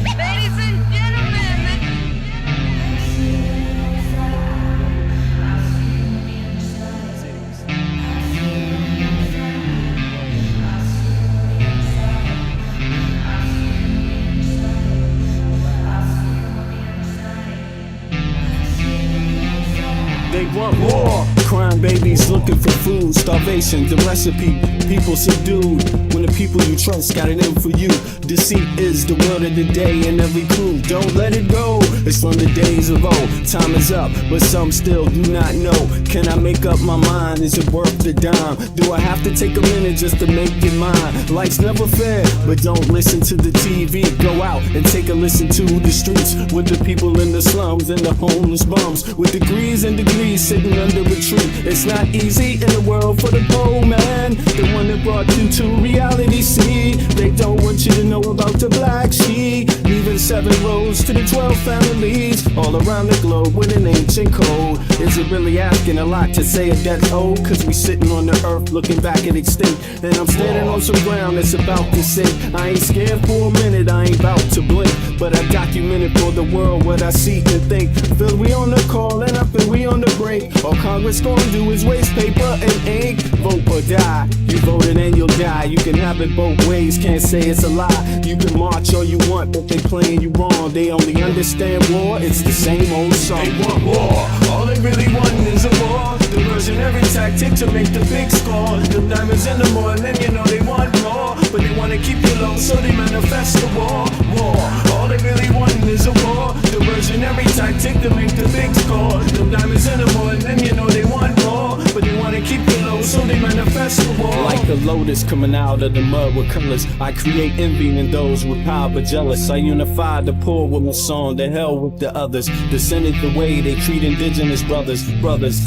Ladies and gentlemen. They want war. Crime babies looking for food. Starvation, the recipe. People subdued. When the people you trust got it in for you. Deceit is the word of the day in every crew. Don't let it go. It's from the days of old. Time is up, but some still do not know. Can I make up my mind? Is it worth the dime? Do I have to take a minute just to make it mine? Life's never fair, but don't listen to the TV. Go out and take a listen to the streets with the people in the slums and the homeless bums with degrees and degrees sitting under a tree. It's not easy in the world for the poor man, the one that brought you to reality. See, they don't want you to know about the black sheep, leaving 7 rows to the 12 families all around the globe with an ancient code. Is it really asking a lot to say a death old? Cause we sitting on the earth looking back at extinct, and I'm standing on some ground that's about to sink. I ain't scared for a minute, I ain't about to blink, but I documented for the world what I see and think. Feel we on the call and I feel we on the break. All Congress gonna do is waste paper and ink. Vote or die. You voted and you'll die. You can have it both ways, can't say it's a lie. You can march all you want, but they playing you wrong. They only understand war, it's the same old song. They want war, all they really want is a war. Diversionary tactic to make the big score. The diamonds in the morning, you know they want more, but they wanna keep you low, so they manifest the war. War, all they really want is a war. Diversionary tactic to make the big score. The diamonds in the morning, you know they want more, but they wanna keep you low, so they manifest the war. Like the lotus coming out of the mud with colors, I create envy in those with power but jealous. I unify the poor with my song, the hell with the others. Descended the way they treat indigenous brothers,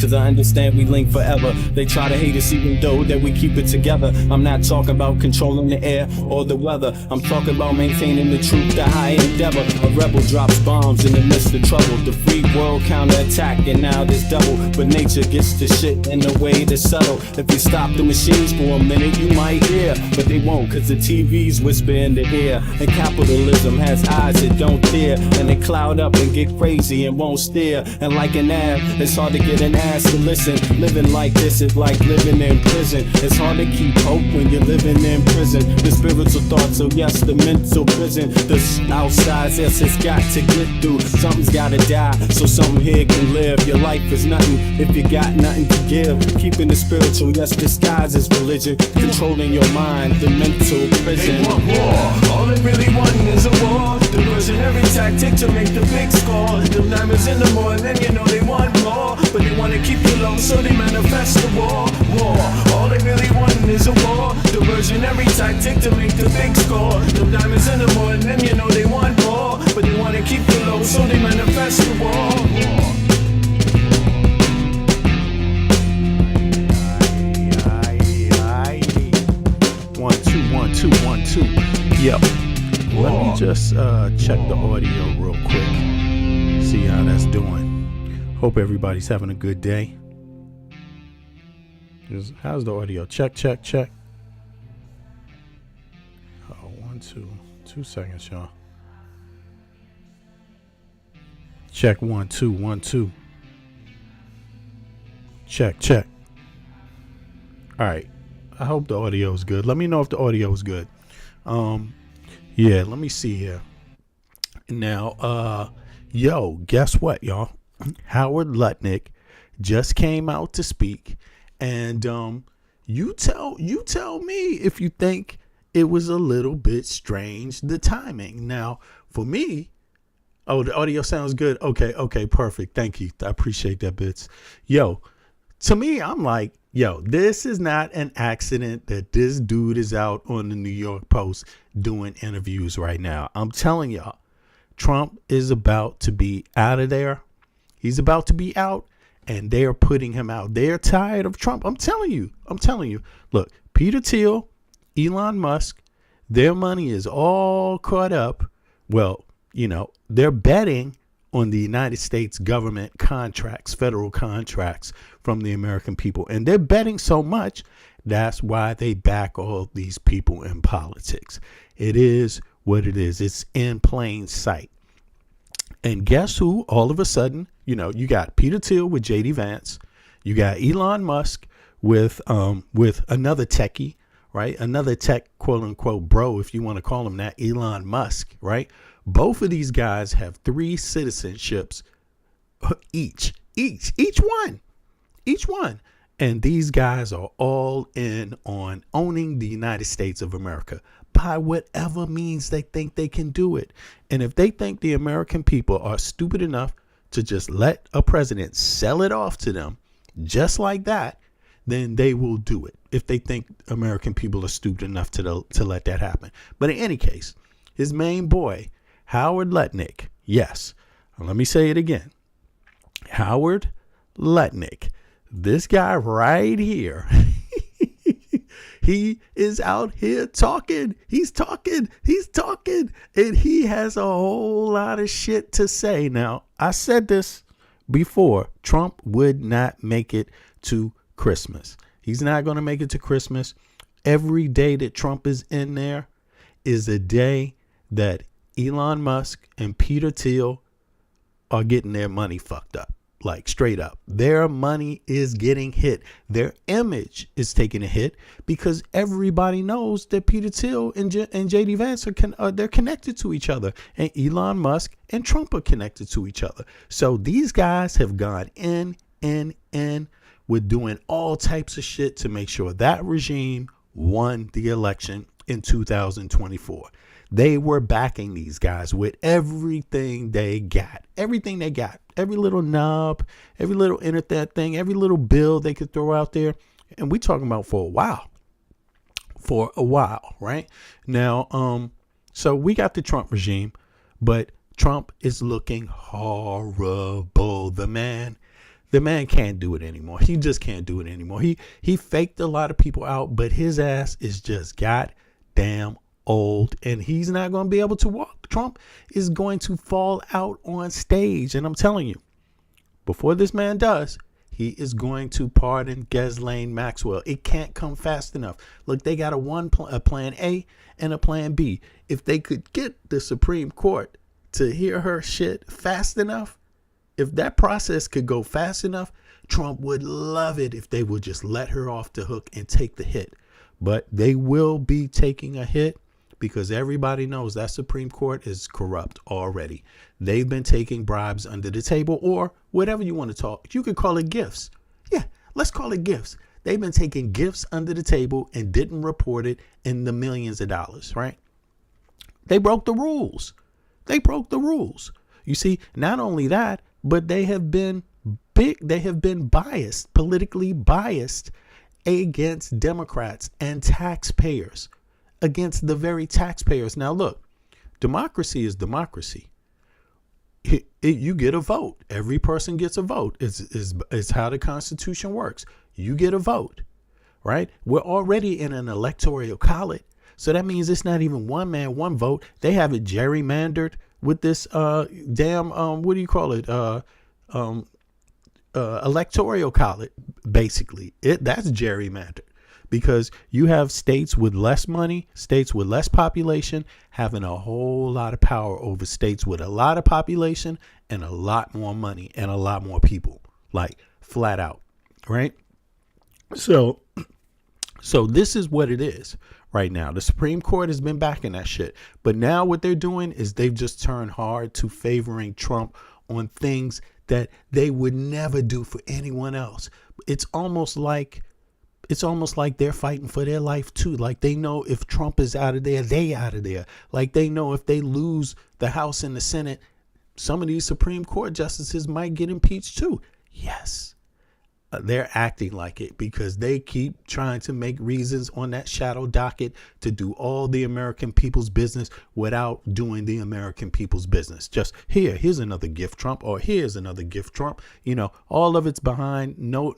cause I understand we link forever. They try to hate us even though that we keep it together. I'm not talking about controlling the air or the weather, I'm talking about maintaining the truth, the high endeavor. A rebel drops bombs in the midst of trouble. The free world counterattack and now there's double, but nature gets the shit in a way that's subtle. If you stop the machines for a minute you might hear, but they won't cause the TV's whisper in the ear. And capitalism has eyes that don't fear, and they cloud up and get crazy and won't steer. And like an ab, it's hard to get an ass to listen. Living like this is like living in prison. It's hard to keep hope when you're living in prison. The spiritual thoughts, so yes, the mental prison. The outside, yes, it's got to get through. Something's gotta die, so something here can live. Your life is nothing if you got nothing to give. Keeping the spiritual, yes, disguised as religion. Controlling your mind, the mental prison. They want war, all they really want is a war. Diversionary tactic to make the big score. The diamonds in the morning, you know they want more, but they wanna keep you low, so they manifest the war. War, all they really want is a war. Diversionary tactic to make the big score. The diamonds in the morning, you know they want more, but they wanna keep you low, so they manifest the war. One, two. Yep. Let me just check the audio real quick. See how that's doing. Hope everybody's having a good day. How's the audio? Check. Oh, 1, 2. 2 seconds, y'all. Check 1, 2, 1, 2. Check. All right. I hope the audio is good. Let me know if the audio is good. Yeah, let me see here. Now, guess what, y'all? Howard Lutnick just came out to speak, and you tell me if you think it was a little bit strange, the timing. Now, for me, the audio sounds good. Okay, perfect. Thank you. I appreciate that, Bits. To me, I'm like, this is not an accident that this dude is out on the New York Post doing interviews right now. I'm telling y'all, Trump is about to be out of there. He's about to be out, and they're putting him out. They're tired of Trump. I'm telling you. Look, Peter Thiel, Elon Musk, their money is all caught up. Well, they're betting on the United States government contracts, federal contracts from the American people. And they're betting so much, that's why they back all these people in politics. It is what it is. It's in plain sight. And guess who? All of a sudden, you got Peter Thiel with JD Vance. You got Elon Musk with another techie, right? Another tech, quote unquote, bro, if you want to call him that, Elon Musk, right? Both of these guys have 3 citizenships each one. And these guys are all in on owning the United States of America by whatever means they think they can do it. And if they think the American people are stupid enough to just let a president sell it off to them just like that, then they will do it. If they think American people are stupid enough to let that happen. But in any case, his main boy, Howard Lutnick. Yes. Let me say it again. Howard Lutnick. This guy right here. He is out here talking. He's talking. And he has a whole lot of shit to say. Now, I said this before. Trump would not make it to Christmas. He's not going to make it to Christmas. Every day that Trump is in there is a day that Elon Musk and Peter Thiel are getting their money fucked up. Like straight up, their money is getting hit. Their image is taking a hit because everybody knows that Peter Thiel and JD Vance they're connected to each other, and Elon Musk and Trump are connected to each other. So these guys have gone in with doing all types of shit to make sure that regime won the election in 2024. They were backing these guys with everything they got. Every little knob, every little internet thing, every little bill they could throw out there. And we talking about for a while, right? Now, so we got the Trump regime, but Trump is looking horrible. The man can't do it anymore. He just can't do it anymore. He faked a lot of people out, but his ass is just goddamn old, and he's not going to be able to walk. Trump is going to fall out on stage, and I'm telling you, before this man does, he is going to pardon Ghislaine Maxwell. It can't come fast enough. Look, they got a plan A and a plan B. If they could get the Supreme Court to hear her shit fast enough, if that process could go fast enough, Trump would love it if they would just let her off the hook and take the hit. But they will be taking a hit, because everybody knows that Supreme Court is corrupt already. They've been taking bribes under the table, or whatever you want to talk. You could call it gifts. Yeah, let's call it gifts. They've been taking gifts under the table and didn't report it in the millions of dollars, right? They broke the rules. You see, not only that, but they have been biased, politically biased against Democrats and taxpayers. Against the very taxpayers. Now, look, democracy is democracy. You get a vote. Every person gets a vote. It's how the Constitution works. You get a vote, right? We're already in an electoral college. So that means it's not even one man, one vote. They have it gerrymandered with this what do you call it? Electoral college, basically. That's gerrymandered. Because you have states with less money, states with less population, having a whole lot of power over states with a lot of population and a lot more money and a lot more people, like flat out, right? So this is what it is right now. The Supreme Court has been backing that shit. But now what they're doing is they've just turned hard to favoring Trump on things that they would never do for anyone else. It's almost like they're fighting for their life too. Like they know if Trump is out of there, they out of there. Like they know if they lose the House and the Senate, some of these Supreme Court justices might get impeached too. Yes. They're acting like it because they keep trying to make reasons on that shadow docket to do all the American people's business without doing the American people's business. Just here's another gift, Trump, or here's another gift, Trump. All of it's behind no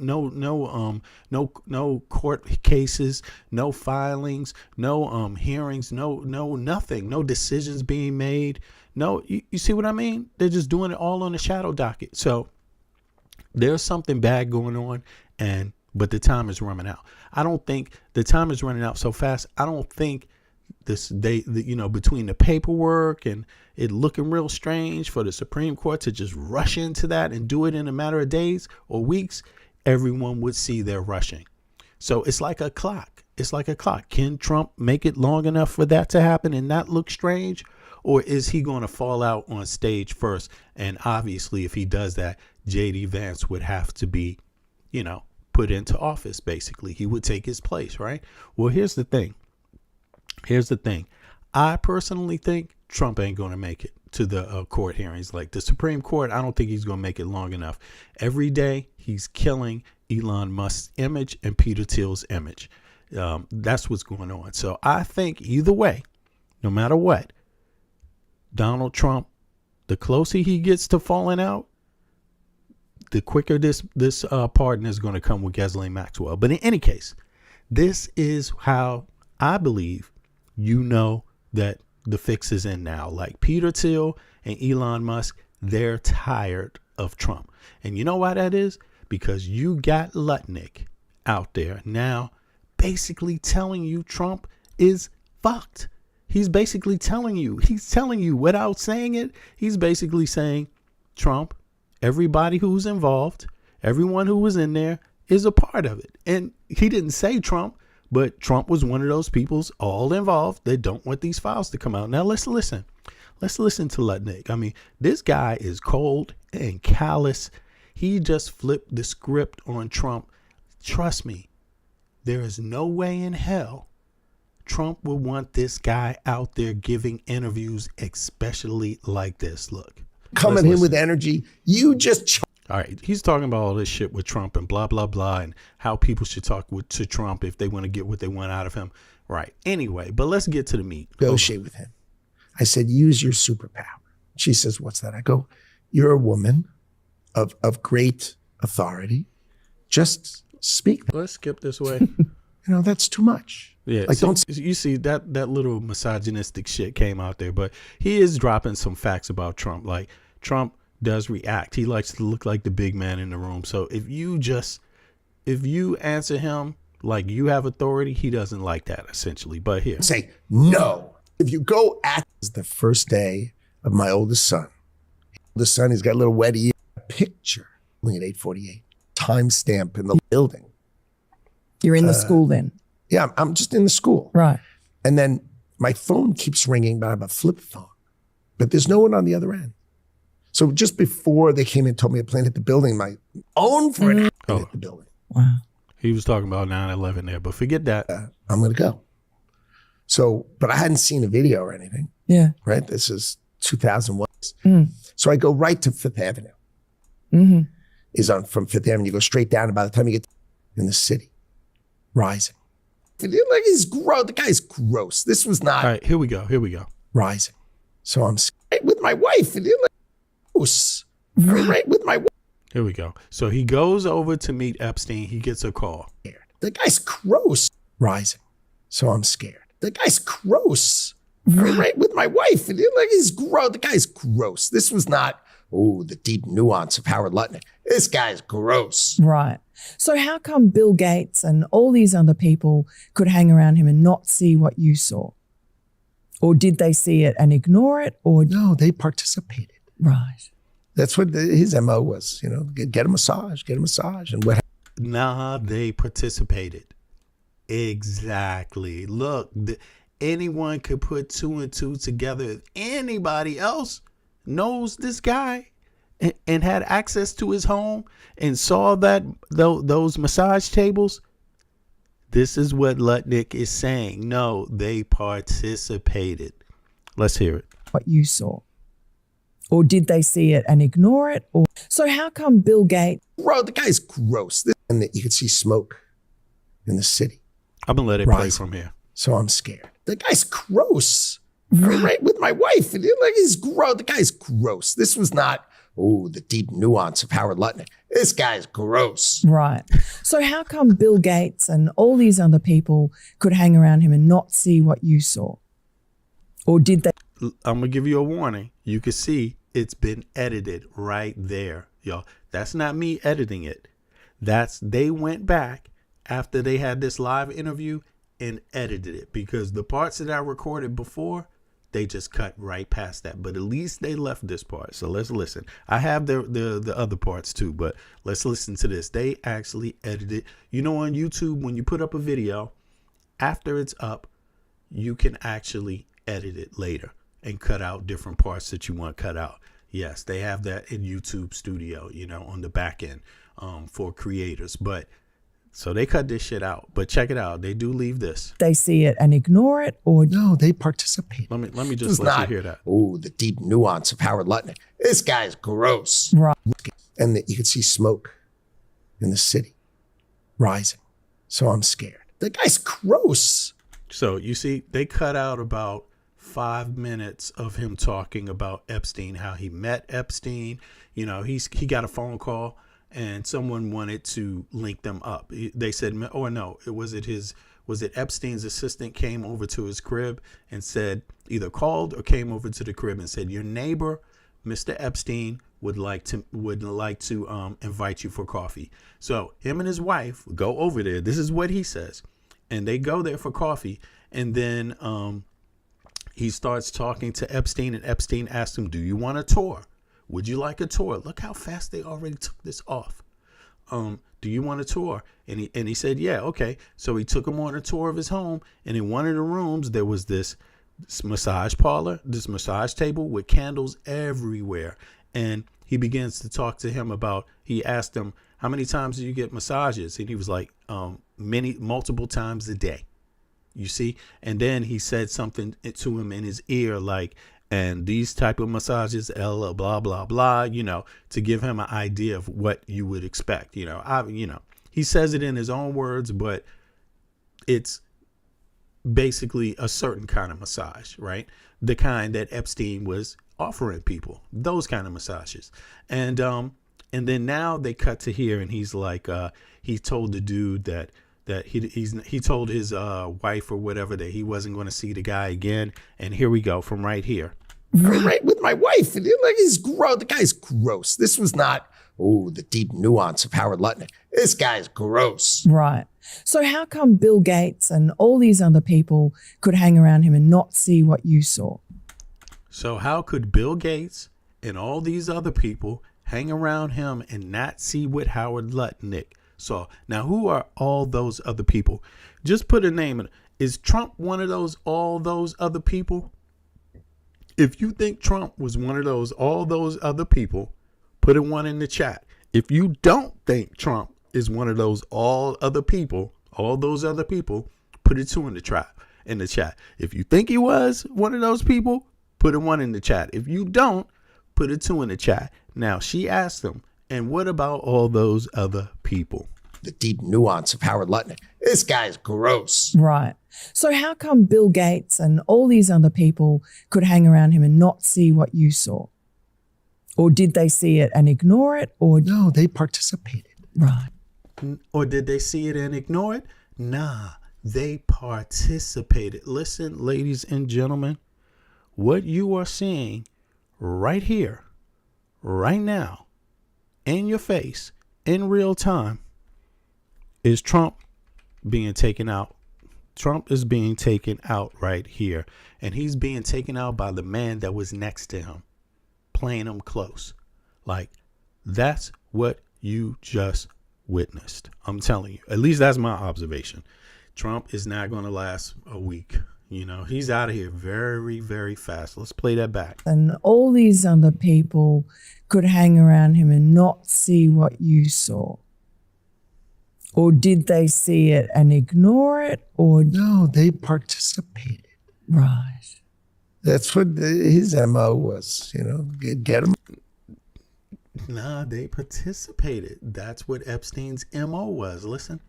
court cases, no filings, no hearings, no nothing, no decisions being made. No, you see what I mean? They're just doing it all on the shadow docket. So there's something bad going on, but the time is running out. I don't think the time is running out so fast. I don't think between the paperwork and it looking real strange for the Supreme Court to just rush into that and do it in a matter of days or weeks, everyone would see they're rushing. So it's like a clock. It's like a clock. Can Trump make it long enough for that to happen and not look strange? Or is he going to fall out on stage first? And obviously, if he does that, J.D. Vance would have to be, put into office, basically. He would take his place, right? Well, here's the thing. I personally think Trump ain't going to make it to the court hearings. Like the Supreme Court, I don't think he's going to make it long enough. Every day, he's killing Elon Musk's image and Peter Thiel's image. That's what's going on. So I think either way, no matter what, Donald Trump, the closer he gets to falling out, the quicker this pardon is going to come with Ghislaine Maxwell. But in any case, this is how I believe that the fix is in now. Like Peter Thiel and Elon Musk, they're tired of Trump. And you know why that is? Because you got Lutnick out there now basically telling you Trump is fucked. He's basically telling you without saying it. He's basically saying Trump, everybody who's involved, everyone who was in there is a part of it. And he didn't say Trump, but Trump was one of those people's all involved. They don't want these files to come out. Now let's listen. Let's listen to Lutnick. I mean, this guy is cold and callous. He just flipped the script on Trump. Trust me, there is no way in hell Trump would want this guy out there giving interviews, especially like this. Look. Coming in with energy. You just... All right, he's talking about all this shit with Trump and blah, blah, blah, and how people should talk to Trump if they want to get what they want out of him. Right. Anyway, but let's get to the meat. Negotiate with him. I said, use your superpower. She says, what's that? I go, you're a woman of great authority. Just speak. Let's skip this way. That's too much. Yeah, like, don't you see that little misogynistic shit came out there, but he is dropping some facts about Trump. Like Trump does react. He likes to look like the big man in the room. So if you answer him like you have authority, he doesn't like that essentially. But here, say no. If you go at the first day of my oldest son, he's got a little wetty picture only at 8:48 timestamp in the building. You're in the school then? Yeah, I'm just in the school. Right. And then my phone keeps ringing, but I have a flip phone. But there's no one on the other end. So just before they came and told me a plane hit the building, my own friend hit the building. Wow. He was talking about 9/11 there, but forget that. I'm going to go. So, but I hadn't seen a video or anything. Yeah. Right? This is 2001. So I go right to Fifth Avenue. Mm-hmm. From Fifth Avenue, you go straight down, and by the time you get in the city, Rising. Like he's gross. The guy's gross. This was not. All right, here we go. Rising. So I'm right with my wife. Gross. Right with my wife. Here we go. So he goes over to meet Epstein. He gets a call. The guy's gross. Rising. So I'm scared. The guy's gross. Right with my wife. He's gross. The guy's gross. This was not, the deep nuance of Howard Lutnick. This guy's gross. Right. So how come Bill Gates and all these other people could hang around him and not see what you saw? Or did they see it and ignore it? Or no, they participated. Right. That's what his MO was, get a massage, and what? Nah, they participated. Exactly. Look, anyone could put two and two together. If anybody else knows this guy and had access to his home and saw those massage tables, this is what Lutnick is saying. No, they participated. Let's hear it. What you saw. Or did they see it and ignore it? Or so how come Bill Gates? Bro, the guy's gross. And you could see smoke in the city. I'm going to let it play from here. So I'm scared. The guy's gross. Right with my wife. He's gross. The guy's gross. This was not, the deep nuance of Howard Lutnick. This guy's gross. Right. So how come Bill Gates and all these other people could hang around him and not see what you saw? Or did they? I'm going to give you a warning. You can see it's been edited right there, y'all. That's not me editing it. They went back after they had this live interview and edited it, because the parts that I recorded before, they just cut right past that. But at least they left this part. So let's listen. I have the other parts too, but let's listen to this. They actually edited. You know, on YouTube, when you put up a video, after it's up, you can actually edit it later and cut out different parts that you want cut out. Yes, they have that in YouTube Studio, you know, on the back end for creators. But so they cut this shit out. But check it out. They do leave this. They see it and ignore it, or No, they participate. Let me just let you hear that. Oh, the deep nuance of Howard Lutnick. This guy's gross. right. And you can see smoke in the city rising. So I'm scared. The guy's gross. So you see, they cut out about 5 minutes of him talking about Epstein, how he met Epstein. You know, he got a phone call and someone wanted to link them up. They said, or no, was it Epstein's assistant came over to his crib and said, either called or came over to the crib and said, your neighbor, Mr. Epstein, would like to invite you for coffee. So him and his wife go over there. This is what he says. And they go there for coffee. And then he starts talking to Epstein, and Epstein asked him, do you want a tour? Would you like a tour? Look how fast they already took this off. Do you want a tour? And he said, yeah, okay. So he took him on a tour of his home. And in one of the rooms, there was this massage parlor, this massage table with candles everywhere. And he begins to talk to him about, he asked him, how many times do you get massages? And he was like, multiple times a day. You see? And then he said something to him in his ear, like, and these type of massages, blah, blah, blah, you know, to give him an idea of what you would expect. You know, he says it in his own words, but it's basically a certain kind of massage, right? The kind that Epstein was offering people, those kind of massages. And then now they cut to here, and he's like, he told the dude that he told his wife or whatever that he wasn't going to see the guy again. And here we go from right here. Right with my wife. And like, he's gross. The guy's gross. This was not, the deep nuance of Howard Lutnick. This guy's gross. Right. So how come Bill Gates and all these other people could hang around him and not see what you saw? So how could Bill Gates and all these other people hang around him and not see what Howard Lutnick saw? Now, who are all those other people? Just put a name in it. Is Trump one of those, all those other people? If you think Trump was one of those, all those other people, put a 1 in the chat. If you don't think Trump is one of those, all other people, all those other people, put a 2 in the chat. If you think he was one of those people, put a 1 in the chat. If you don't, put a 2 in the chat. Now, she asked him, and what about all those other people? The deep nuance of Howard Lutnick. This guy's gross. Right. So how come Bill Gates and all these other people could hang around him and not see what you saw? Or did they see it and ignore it? Or No, they participated. right. Or did they see it and ignore it? Nah, they participated. Listen, ladies and gentlemen, what you are seeing right here, right now, in your face, in real time, is Trump being taken out. Trump is being taken out right here. And he's being taken out by the man that was next to him, playing him close. Like, that's what you just witnessed. I'm telling you. At least that's my observation. Trump is not going to last a week. You know, he's out of here very, very fast. Let's play that back. And all these other people could hang around him and not see what you saw. Or did they see it and ignore it? Or No, they participated. right. That's what his MO was, get him. Nah, they participated. That's what Epstein's MO was. Listen.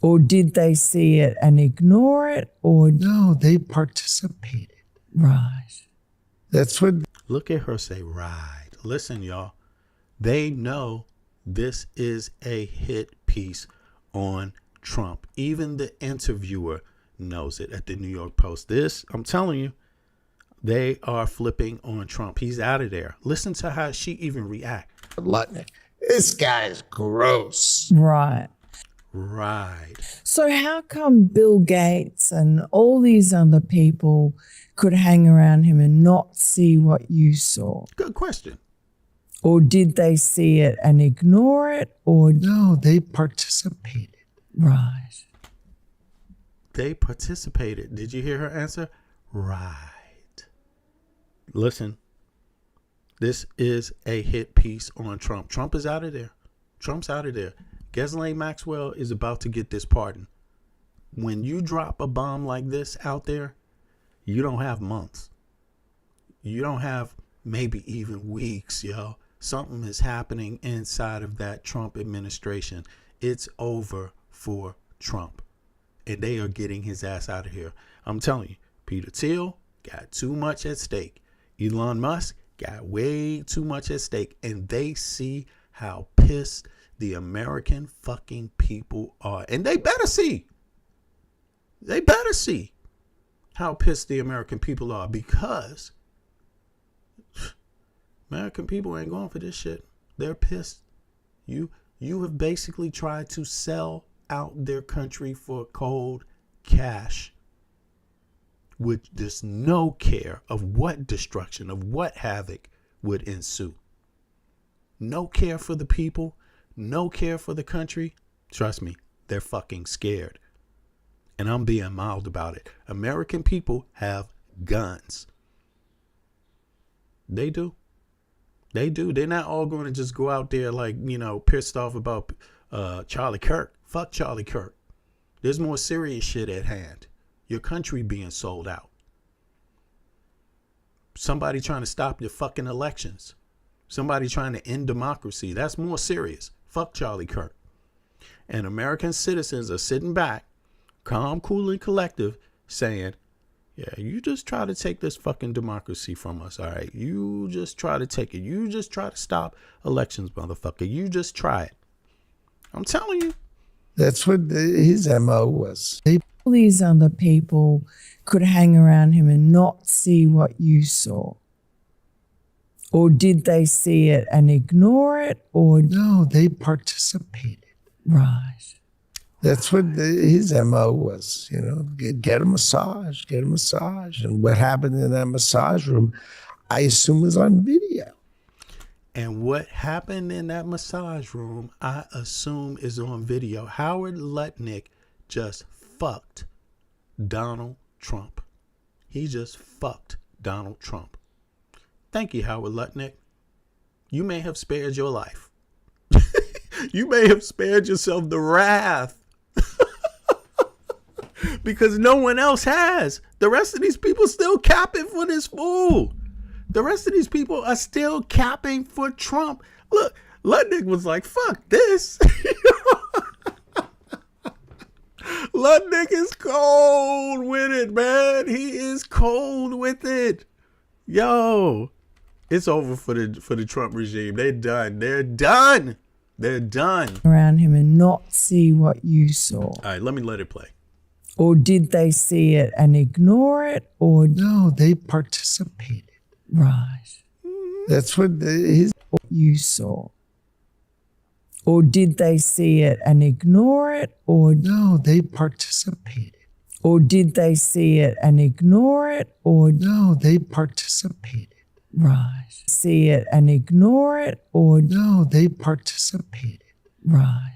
Or did they see it and ignore it? Or No, they participated. right. That's what. Look at her say, right. Listen, y'all. They know this is a hit piece on Trump. Even the interviewer knows it at the New York Post. This, I'm telling you, they are flipping on Trump. He's out of there. Listen to how she even react. Lutnick. This guy's gross. Right. Right. So how come Bill Gates and all these other people could hang around him and not see what you saw? Good question. Or did they see it and ignore it? Or No, they participated. right. They participated. Did you hear her answer? Right. Listen, this is a hit piece on Trump. Trump is out of there. Trump's out of there. Ghislaine Maxwell is about to get this pardon. When you drop a bomb like this out there, you don't have months. You don't have maybe even weeks, yo. Something is happening inside of that Trump administration. It's over for Trump. And they are getting his ass out of here. I'm telling you, Peter Thiel got too much at stake. Elon Musk got way too much at stake. And they see how pissed the American fucking people are. And they better see. They better see how pissed the American people are, because American people ain't going for this shit. They're pissed. You have basically tried to sell out their country for cold cash with just no care of what destruction, of what havoc would ensue. No care for the people, no care for the country. Trust me, they're fucking scared. And I'm being mild about it. American people have guns. They do. They do. They're not all going to just go out there like, pissed off about Charlie Kirk. Fuck Charlie Kirk. There's more serious shit at hand. Your country being sold out. Somebody trying to stop your fucking elections. Somebody trying to end democracy. That's more serious. Fuck Charlie Kirk. And American citizens are sitting back, calm, cool, and collective, saying, yeah, you just try to take this fucking democracy from us, all right? You just try to take it. You just try to stop elections, motherfucker. You just try it. I'm telling you. That's what his MO was. All these other people could hang around him and not see what you saw. Or did they see it and ignore it? Or No, they participated. right. That's what his MO was, get a massage, And what happened in that massage room, I assume, was on video. And what happened in that massage room, I assume, is on video. Howard Lutnick just fucked Donald Trump. He just fucked Donald Trump. Thank you, Howard Lutnick. You may have spared your life. You may have spared yourself the wrath. Because no one else has. The rest of these people still capping for this fool. The rest of these people are still capping for Trump. Look, Lutnick was like, fuck this. Lutnick is cold with it, man. He is cold with it. Yo, it's over for the Trump regime. They're done. They're done. They're done. Around him and not see what you saw. All right, let me let it play. Or did they see it and ignore it? Or No, they participated. right. That's what his You saw. Or did they see it and ignore it? Or No, they participated. or did they see it and ignore it? Or No, they participated. right. See it and ignore it? Or No, they participated. right.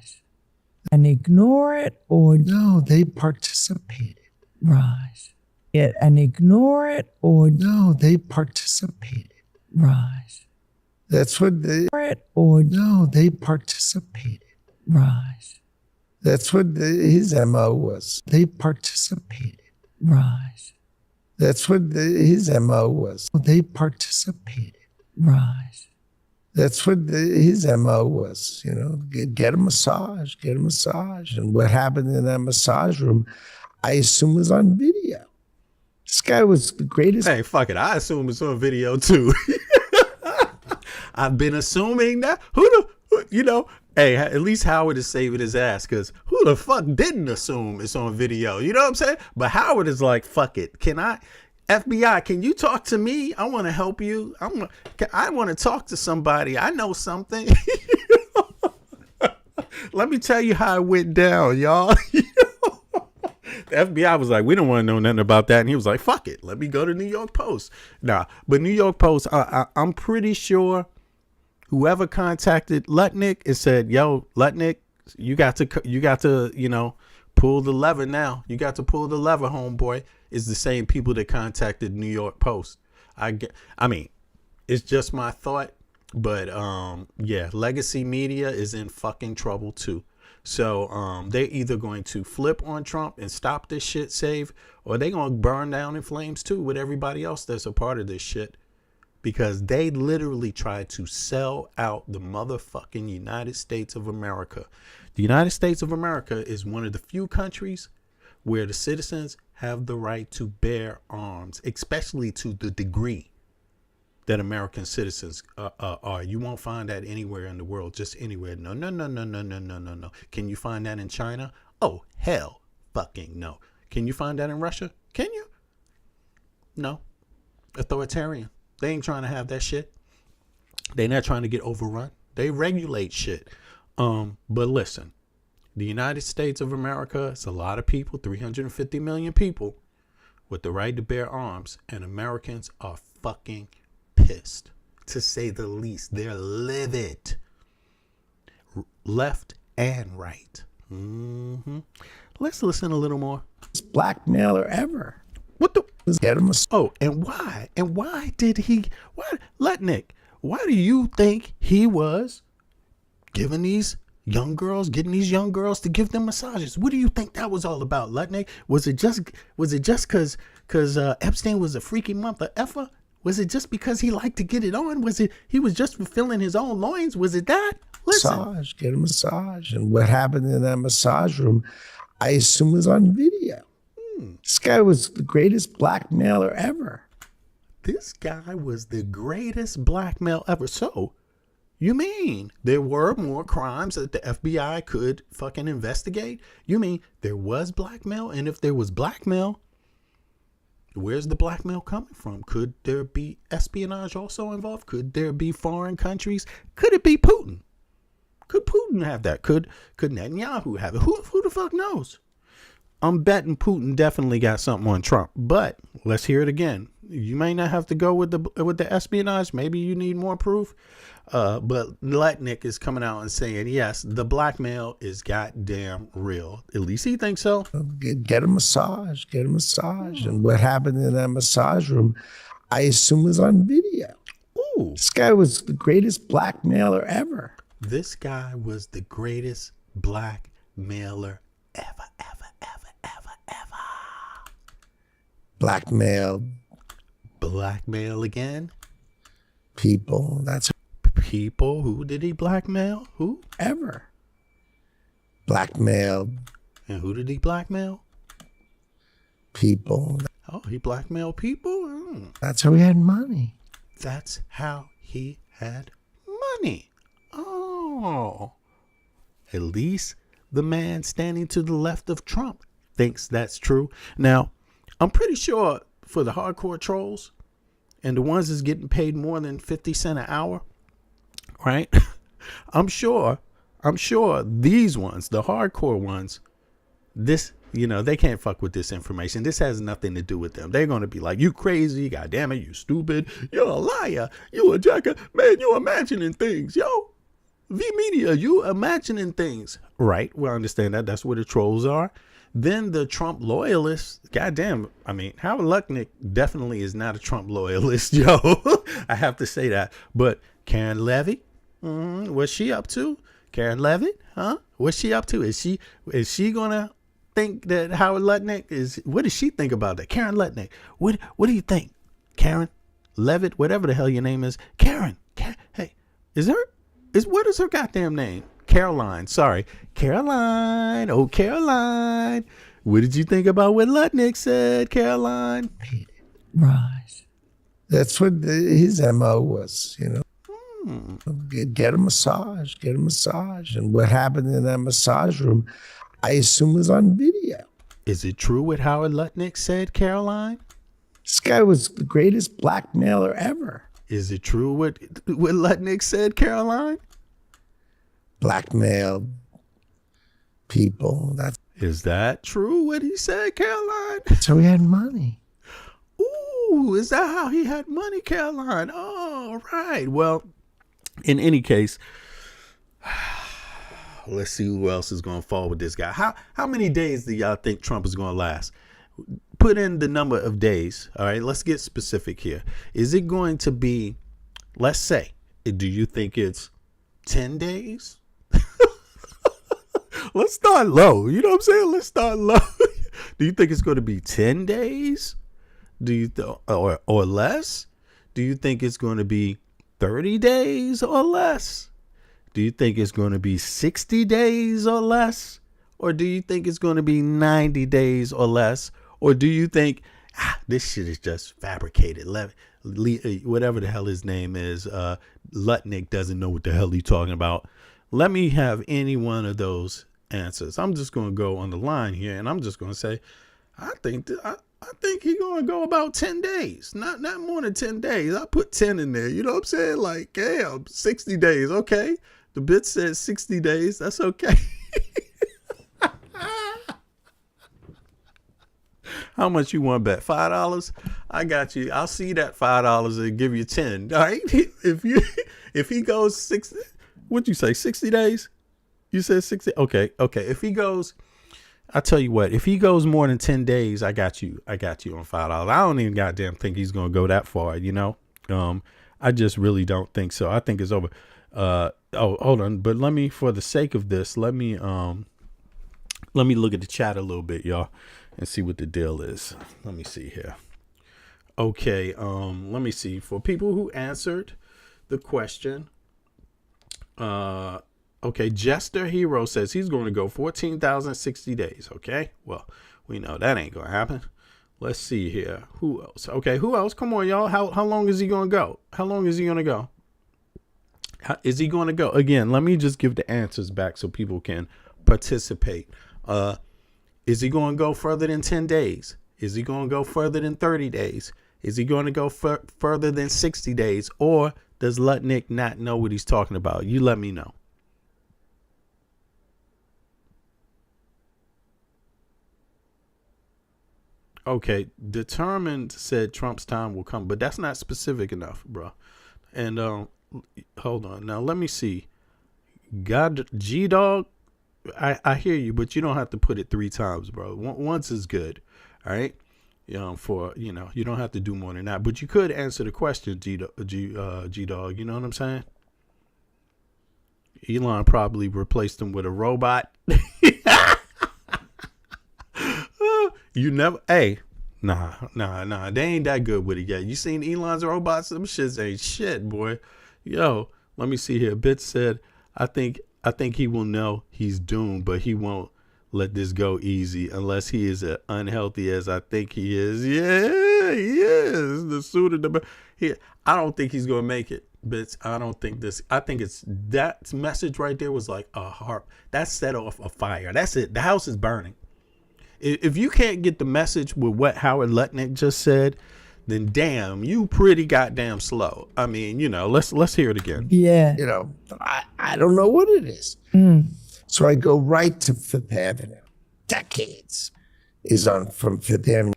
And ignore it? Or No, they participated. right. It and ignore it? Or No, they participated. right. That's what Or No, they participated. right. That's what his MO was. They participated. Right. That's what his MO was. They participated. Right. That's what his MO was, get a massage, And what happened in that massage room, I assume, was on video. This guy was the greatest. Hey, fuck it. I assume it's on video too. I've been assuming that. Hey, at least Howard is saving his ass, because who the fuck didn't assume it's on video? You know what I'm saying? But Howard is like, fuck it. FBI, can you talk to me? I want to help you. I want to talk to somebody. I know something. let me tell you how it went down, y'all. The FBI was like, we don't want to know nothing about that. And he was like, fuck it. Let me go to New York Post. Nah, but New York Post, I'm pretty sure whoever contacted Lutnick and said, yo, Lutnick, you got to, you know, pull the lever now. You got to pull the lever, homeboy, is the same people that contacted New York Post. I mean, it's just my thought, but yeah, legacy media is in fucking trouble too. So they're either going to flip on Trump and stop this shit save, or they're going to burn down in flames too with everybody else that's a part of this shit, because they literally tried to sell out the motherfucking United States of America. The United States of America is one of the few countries where the citizens have the right to bear arms, especially to the degree that American citizens are. You won't find that anywhere in the world, just anywhere. No. Can you find that in China? Oh, hell fucking no. Can you find that in Russia? Can you? No. Authoritarian. They ain't trying to have that shit. They not trying to get overrun. They regulate shit. But listen, the United States of America is a lot of people, 350 million people with the right to bear arms, and Americans are fucking pissed, to say the least. They're livid, left and right. Let's listen a little more. Blackmailer ever. What the? Get him a Oh, and why? And why did he? Why, Lutnick? Why do you think he was giving these young girls, getting these young girls to give them massages? What do you think that was all about, Lutnick? Was it just because Epstein was a freaky mother effer? Was it just because he liked to get it on? Was it he was just fulfilling his own loins? Was it that? Listen. massage, get a massage. And what happened in that massage room, I assume was on video. This guy was the greatest blackmailer ever. This guy was the greatest blackmail ever. So, you mean there were more crimes that the FBI could fucking investigate? You mean there was blackmail? And if there was blackmail, where's the blackmail coming from? Could there be espionage also involved? Could there be foreign countries? Could it be Putin? Could Putin have that? Could Netanyahu have it? Who the fuck knows? I'm betting Putin definitely got something on Trump. But let's hear it again. You may not have to go with the espionage. Maybe you need more proof. But Lutnick is coming out and saying, yes, the blackmail is goddamn real. At least he thinks so. Get a massage, get a massage. And what happened in that massage room, I assume was on video. Ooh. This guy was the greatest blackmailer ever. This guy was the greatest blackmailer ever. Blackmail again? People. That's People? Who did he blackmail? Who? ever. Blackmail And who did he blackmail? people. Oh, he blackmailed people? That's how he had money. That's how he had money. Oh. At least the man standing to the left of Trump thinks that's true. Now, I'm pretty sure for the hardcore trolls and the ones that's getting paid more than 50 cents an hour, right? I'm sure these ones, the hardcore ones, this, they can't fuck with this information. This has nothing to do with them. They're going to be like, you crazy, goddamn it, you stupid, you're a liar, you a jacker, man, you imagining things, yo. V-Media, you imagining things. Right, we understand that. That's where the trolls are. Then the Trump loyalists, goddamn, I mean, Howard Lutnick definitely is not a Trump loyalist, yo. I have to say that. But Karen Levy, what's she up to? Karen Levy, huh? What's she up to? Is she gonna think that Howard Lutnick is? What does she think about that? Karen Lutnick, what do you think? Karen Levitt, whatever the hell your name is, Karen, hey, what is her goddamn name? Caroline, sorry. Caroline, oh Caroline. What did you think about what Lutnick said, Caroline? Right. That's what his MO was, Get a massage, get a massage. And what happened in that massage room, I assume was on video. Is it true what Howard Lutnick said, Caroline? This guy was the greatest blackmailer ever. Is it true what Lutnick said, Caroline? Blackmail people. Is that true what he said, Caroline? So he had money. Ooh, is that how he had money, Caroline? Oh, right. Well, in any case, let's see who else is going to fall with this guy. How many days do y'all think Trump is going to last? Put in the number of days. All right, let's get specific here. Is it going to be, let's say, do you think it's 10 days? Let's start low. You know what I'm saying? Let's start low. Do you think it's going to be 10 days? Do you or less? Do you think it's going to be 30 days or less? Do you think it's going to be 60 days or less? Or do you think it's going to be 90 days or less? Or do you think this shit is just fabricated? Whatever the hell his name is, Lutnick doesn't know what the hell he's talking about. Let me have any one of those answers. I'm just going to go on the line here, and I'm just going to say, I think he's going to go about 10 days, not more than 10 days. I put 10 in there. You know what I'm saying? Like, damn, 60 days. Okay. The bit says 60 days. That's okay. How much you want to bet? $5? I got you. I'll see that $5 and give you 10. All right. If he goes 60, what'd you say? 60 days? You said 60. Okay. If he goes, I tell you what, if he goes more than 10 days, I got you on $5. I don't even goddamn think he's going to go that far, you know? I just really don't think so. I think it's over. Hold on. But for the sake of this, let me look at the chat a little bit, y'all, and see what the deal is. Let me see here. Okay. Let me see. For people who answered the question, okay, Jester Hero says he's going to go 14,060 days. Okay, well, we know that ain't going to happen. Let's see here. Who else? Okay, who else? Come on, y'all. How long is he going to go? How long is he going to go? Is he going to go? Again, let me just give the answers back so people can participate. Is he going to go further than 10 days? Is he going to go further than 30 days? Is he going to go further than 60 days? Or does Lutnick not know what he's talking about? You let me know. Okay, determined said Trump's time will come, but that's not specific enough, bro. And hold on. Now, let me see. G-Dog, I hear you, but you don't have to put it 3 times, bro. Once is good, all right? You don't have to do more than that. But you could answer the question, G-Dog, you know what I'm saying? Elon probably replaced him with a robot. You never, nah, they ain't that good with it yet. You seen Elon's robots? Them shits ain't shit, boy. Yo, let me see here. Bit said, I think he will know he's doomed, but he won't let this go easy unless he is as unhealthy as I think he is. Yeah, he is. The sooner the better. I don't think he's gonna make it. But I don't think this. I think it's that message right there was like a harp that set off a fire. That's it. The house is burning. If you can't get the message with what Howard Lutnick just said, then damn, you pretty goddamn slow. I mean, let's hear it again. Yeah. I don't know what it is. So I go right to Fifth Avenue. Decades is on from Fifth Avenue.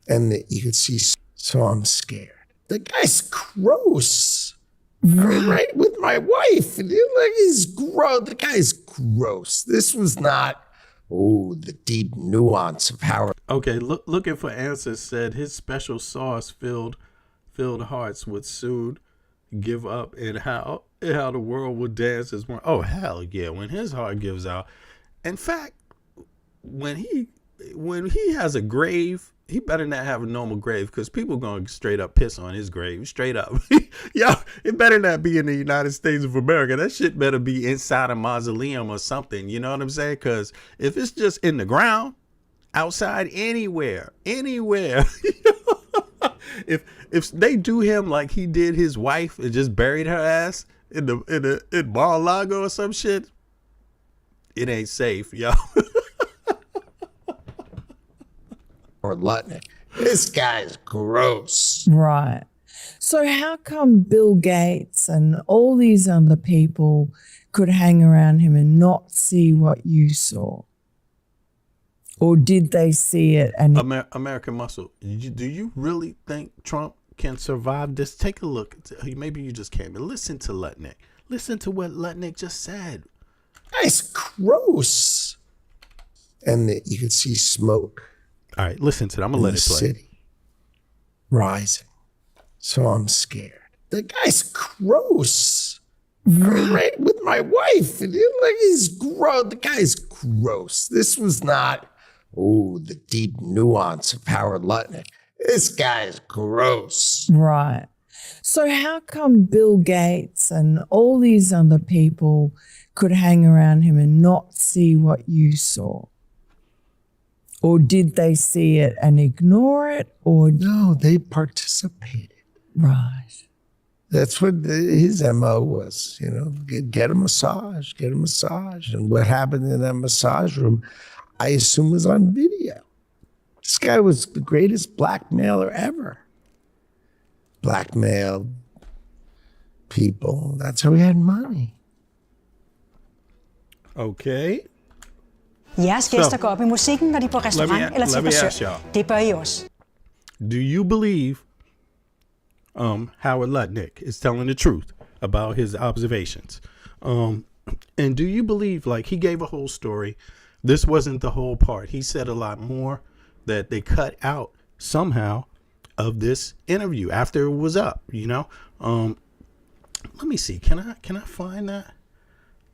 And you could see, so I'm scared. The guy's gross. Right with my wife. He's gross. The guy's gross. This was not, the deep nuance of Howard. Okay, looking for answers said his special sauce filled hearts would soon give up, and how the world would dance as one. Oh, hell yeah, when his heart gives out. In fact, when he has a grave, he better not have a normal grave, because people going to straight up piss on his grave. Straight up. Yo, it better not be in the United States of America. That shit better be inside a mausoleum or something. You know what I'm saying? Because if it's just in the ground, outside, anywhere. If they do him like he did his wife and just buried her ass in Mar-a-Lago or some shit, it ain't safe, yo. Or Lutnick. This guy's gross. Right. So how come Bill Gates and all these other people could hang around him and not see what you saw? Or did they see it? And American Muscle, do you really think Trump can survive this? Take a look. Maybe you just can't. But listen to Lutnick. Listen to what Lutnick just said. It's gross. And you could see smoke. All right, listen to it. I'm going to let it play. City rising. So I'm scared. The guy's gross. Right with my wife. And he's gross. The guy's gross. This was not, the deep nuance of Howard Lutnick. This guy's gross. Right. So how come Bill Gates and all these other people could hang around him and not see what you saw? Or did they see it and ignore it? Or no, they participated. Right. That's what his MO was, get a massage, get a massage. And what happened in that massage room, I assume was on video. This guy was the greatest blackmailer ever. Blackmailed people. That's how he had money. Okay. Jeres gæster går op i musikken, når de er på restaurant eller til frisør. Det bør I også. Do you believe Howard Lutnick is telling the truth about his observations? And do you believe, like, he gave a whole story? This wasn't the whole part. He said a lot more that they cut out somehow of this interview after it was up, Let me see. Can I find that?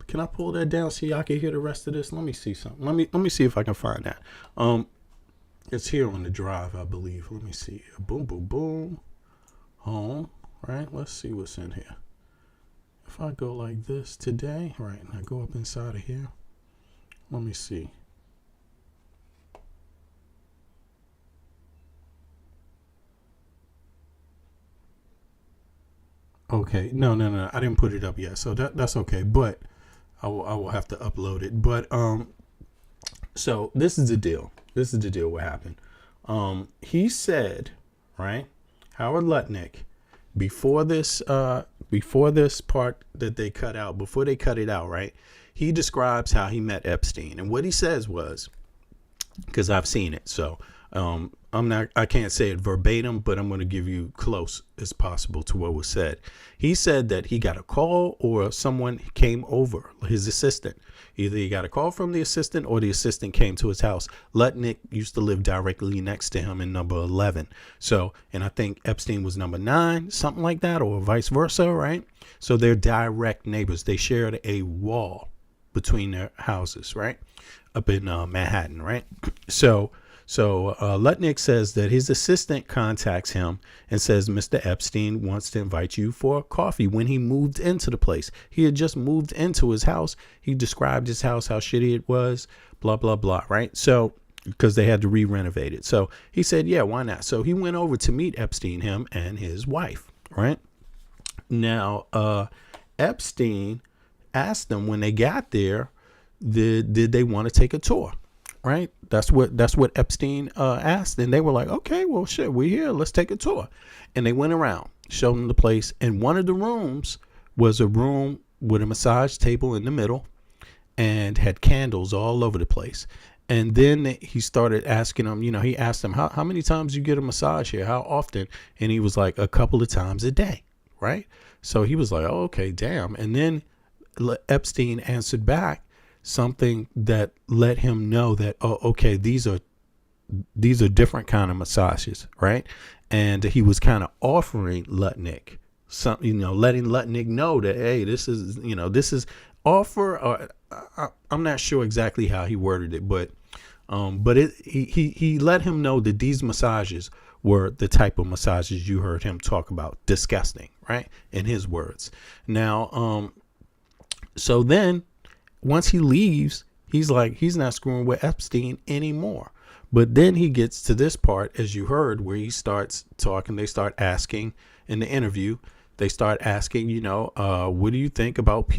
Can I pull that down so y'all can hear the rest of this? Let me see something. Let me see if I can find that. It's here on the drive, I believe. Let me see. Boom, boom, boom. Home. Right. Let's see what's in here. If I go like this today, right, and I go up inside of here. Let me see. Okay. No. I didn't put it up yet, so that's okay. But I will have to upload it. But so this is the deal. This is the deal. What happened? He said, right, Howard Lutnick, before this part that they cut out, before they cut it out, right, he describes how he met Epstein, and what he says was, because I've seen it, so I can't say it verbatim, but I'm going to give you close as possible to what was said. He said that he got a call or someone came over, his assistant. Either he got a call from the assistant or the assistant came to his house. Lutnick used to live directly next to him in number 11. So, and I think Epstein was number 9, something like that, or vice versa, right? So they're direct neighbors. They shared a wall between their houses, right? Up in Manhattan, right? So Lutnick says that his assistant contacts him and says, Mr. Epstein wants to invite you for coffee. When he moved into the place, he had just moved into his house. He described his house, how shitty it was, blah, blah, blah, right? So, because they had to re-renovate it. So he said, yeah, why not? So he went over to meet Epstein, him and his wife, right? Now, Epstein asked them when they got there, did they want to take a tour? Right. That's what Epstein asked. And they were like, OK, well, shit, we're here. Let's take a tour. And they went around, showed them the place. And one of the rooms was a room with a massage table in the middle and had candles all over the place. And then he started asking them, he asked them, how many times you get a massage here? How often? And he was like, a couple of times a day. Right. So he was like, oh, OK, damn. And then Epstein answered back something that let him know that, oh, okay, these are different kind of massages, right? And he was kind of offering Lutnick some, letting Lutnick know that, hey, this is offer. Or I'm not sure exactly how he worded it, but he let him know that these massages were the type of massages you heard him talk about, disgusting, right? In his words. Now, so then, once he leaves, he's like, he's not screwing with Epstein anymore. But then he gets to this part, as you heard, where he starts talking. They start asking in the interview, they start asking, what do you think about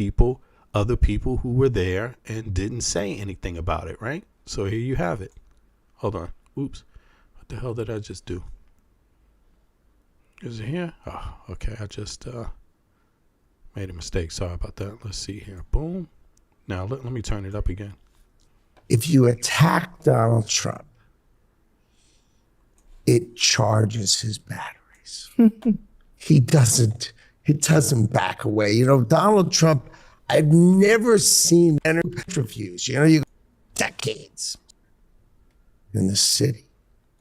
other people who were there and didn't say anything about it, right? So here you have it. Hold on. Oops. What the hell did I just do? Is it here? Oh, okay. I just made a mistake. Sorry about that. Let's see here. Boom. Now let me turn it up again. If you attack Donald Trump, it charges his batteries. It doesn't back away. You know, Donald Trump, I've never seen petrifuge. You know, you decades in the city.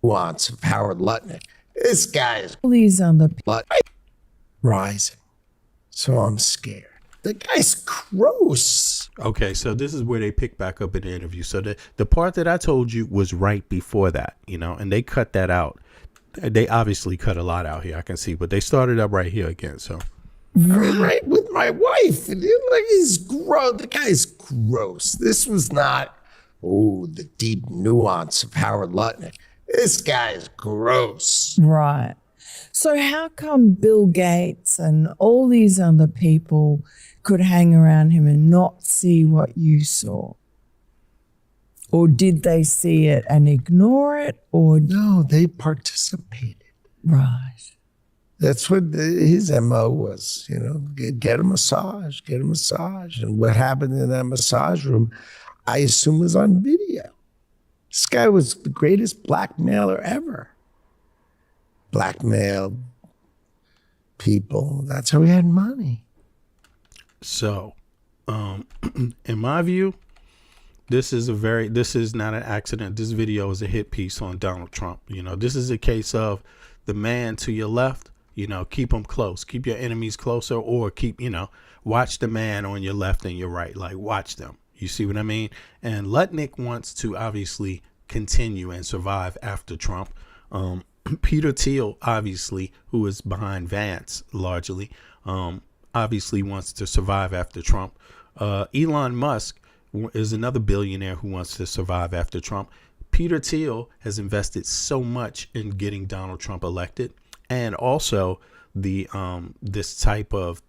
Nuance of Howard Lutnick. This guy is rising. So I'm scared. The guy's gross. Okay, so this is where they pick back up in the interview. So the part that I told you was right before that, you know, and they cut that out. They obviously cut a lot out here, I can see, but they started up right here again. So right with my wife. And like, he's gross. The guy's gross. This was not, the deep nuance of Howard Lutnick. This guy's gross. Right. So how come Bill Gates and all these other people could hang around him and not see what you saw? Or did they see it and ignore it? Or no, they participated. Right. That's what his MO was, you know, get a massage. And what happened in that massage room, I assume was on video. This guy was the greatest blackmailer ever. Blackmailed people. That's how he had money. So, in my view, this is not an accident. This video is a hit piece on Donald Trump. You know, this is a case of the man to your left, you know, keep them close, keep your enemies closer, or keep, you know, watch the man on your left and your right, like watch them. You see what I mean? And Lutnick wants to obviously continue and survive after Trump. Peter Thiel, obviously, who is behind Vance largely, obviously wants to survive after Trump. Elon Musk is another billionaire who wants to survive after Trump. Peter Thiel has invested so much in getting Donald Trump elected, and also the this type of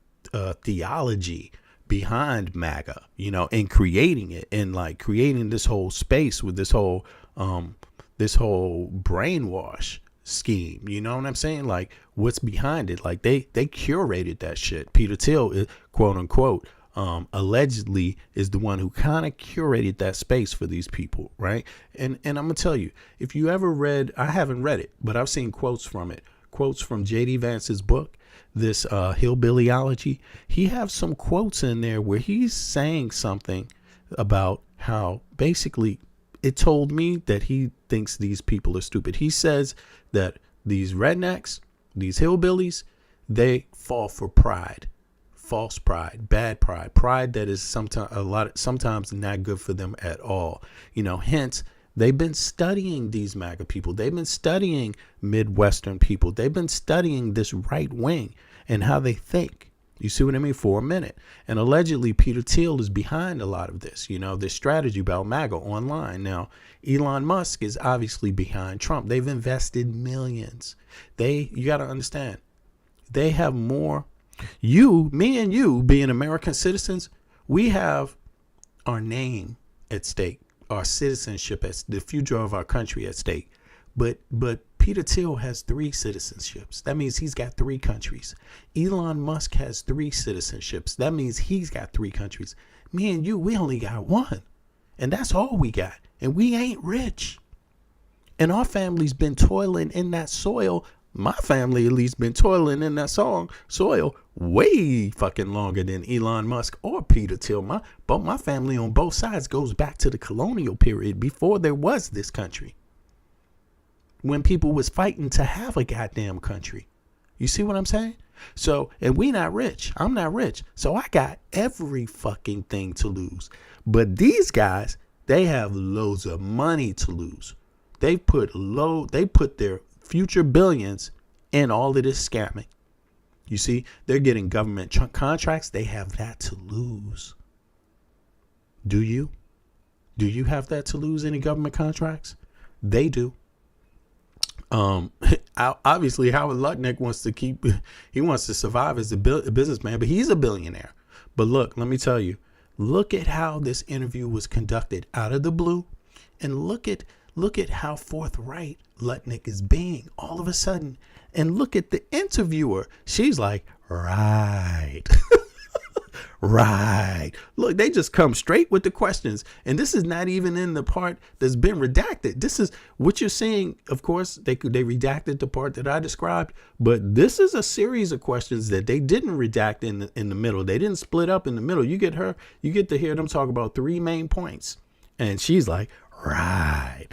theology behind MAGA, you know, and creating it, and like creating this whole space with this whole brainwash scheme. You know what I'm saying? Like, what's behind it? Like they curated that shit. Peter Thiel, quote unquote, allegedly is the one who kind of curated that space for these people, right? And I'm gonna tell you, if you ever read, I haven't read it, but I've seen quotes from it, quotes from J.D. Vance's book, this Hillbillyology. He has some quotes in there where he's saying something about how basically it told me that he thinks these people are stupid. He says that these rednecks, these hillbillies, they fall for pride, false pride, bad pride that is sometimes not good for them at all. You know, hence they've been studying these MAGA people. They've been studying Midwestern people. They've been studying this right wing and how they think. You see what I mean? For a minute. And allegedly, Peter Thiel is behind a lot of this, you know, this strategy about MAGA online. Now, Elon Musk is obviously behind Trump. They've invested millions. You got to understand, they have more. Me and you being American citizens, we have our name at stake, our citizenship, the future of our country at stake. But Peter Thiel has 3 citizenships. That means he's got 3 countries. Elon Musk has 3 citizenships. That means he's got 3 countries. Me and you, we only got 1. And that's all we got. And we ain't rich. And our family's been toiling in that soil. My family at least been toiling in that soil way fucking longer than Elon Musk or Peter Thiel. My family on both sides goes back to the colonial period before there was this country, when people was fighting to have a goddamn country. You see what I'm saying? So, and we not rich. I'm not rich. So I got every fucking thing to lose. But these guys, they have loads of money to lose. They put their future billions in all of this scamming. You see, they're getting government contracts. They have that to lose. Do you? Do you have that to lose, any government contracts? They do. Obviously Howard Lutnick wants to survive as a businessman, but he's a billionaire. But look, let me tell you, look at how this interview was conducted out of the blue, and look at how forthright Lutnick is being all of a sudden. and look at the interviewer. She's like, right. Right. Look, they just come straight with the questions. And this is not even in the part that's been redacted. This is what you're seeing. Of course, they redacted the part that I described, but this is a series of questions that they didn't redact in the middle. They didn't split up in the middle. You get to hear them talk about 3 main points. And she's like, right.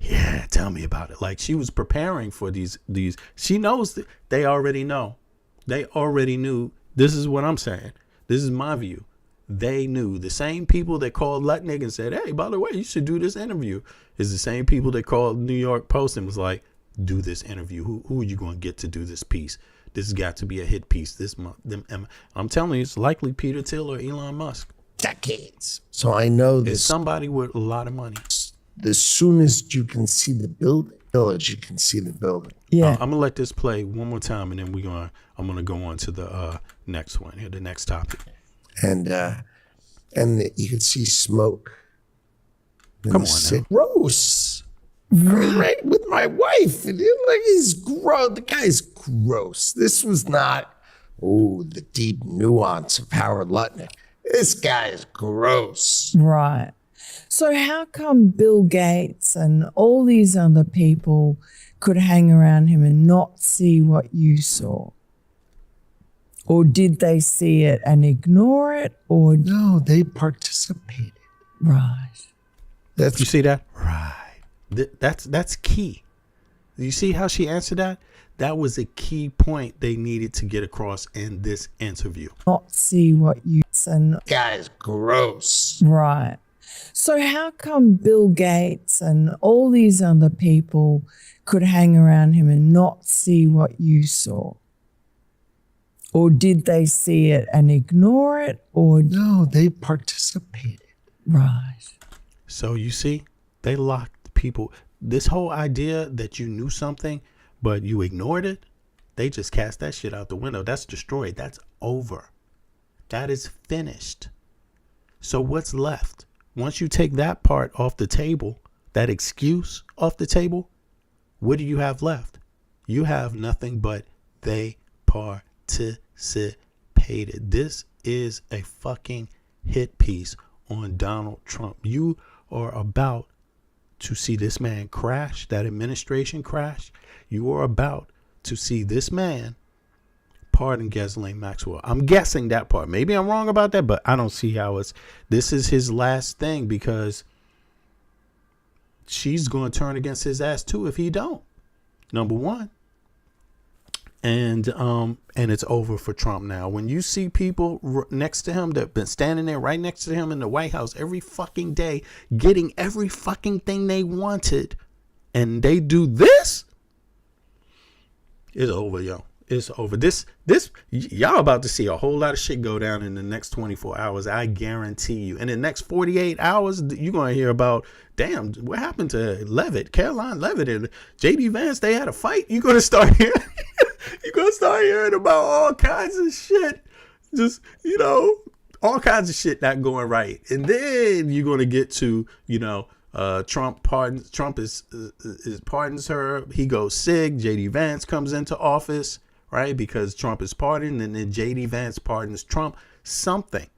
Yeah, tell me about it. Like she was preparing for these, she knows that they already know. They already knew. This is what I'm saying. This is my view. They knew. The same people that called Lutnick and said, hey, by the way, you should do this interview, is the same people that called New York Post and was like, do this interview. Who are you going to get to do this piece? This has got to be a hit piece this month. I'm telling you, it's likely Peter Thiel or Elon Musk. Decades. So I know It's this. somebody with a lot of money. The soonest you can see the village, you can see the building. Yeah. I'm gonna let this play one more time, and then I'm gonna go on to the next one here, the next topic. And you could see smoke. Come on now. Gross. Right with my wife. And like he's gross. The guy's gross. This was not the deep nuance of Howard Lutnick. This guy is gross. Right. So how come Bill Gates and all these other people could hang around him and not see what you saw? Or did they see it and ignore it? Or No, they participated. right. You see that? Right. That's key. You see how she answered that? That was a key point they needed to get across in this interview. Not see what you and Guy's gross. right. So how come Bill Gates and all these other people could hang around him and not see what you saw? Or did they see it and ignore it? Or No, they participated. right. So you see, they locked people. This whole idea that you knew something, but you ignored it, they just cast that shit out the window. That's destroyed. That's over. That is finished. So what's left? Once you take that part off the table, that excuse off the table, what do you have left? You have nothing but they participated. This is a fucking hit piece on Donald Trump. You are about to see this man crash, that administration crash. You are about to see this man pardon Ghislaine Maxwell. I'm guessing that part. Maybe I'm wrong about that, but I don't see how this is his last thing, because she's going to turn against his ass too if he don't. Number one. And it's over for Trump now. When you see people next to him that have been standing there right next to him in the White House every fucking day, getting every fucking thing they wanted, and they do this, it's over, yo. It's over. This y'all about to see a whole lot of shit go down in the next 24 hours. I guarantee you. In the next 48 hours, you're going to hear about, damn, what happened to Levitt, Caroline Levitt and JD Vance? They had a fight. You're going to start hearing, about all kinds of shit. Just, all kinds of shit not going right. And then you're going to get to, Trump pardons her. He goes SIG. JD Vance comes into office, right? Because Trump is pardoned, and then JD Vance pardons Trump. Something.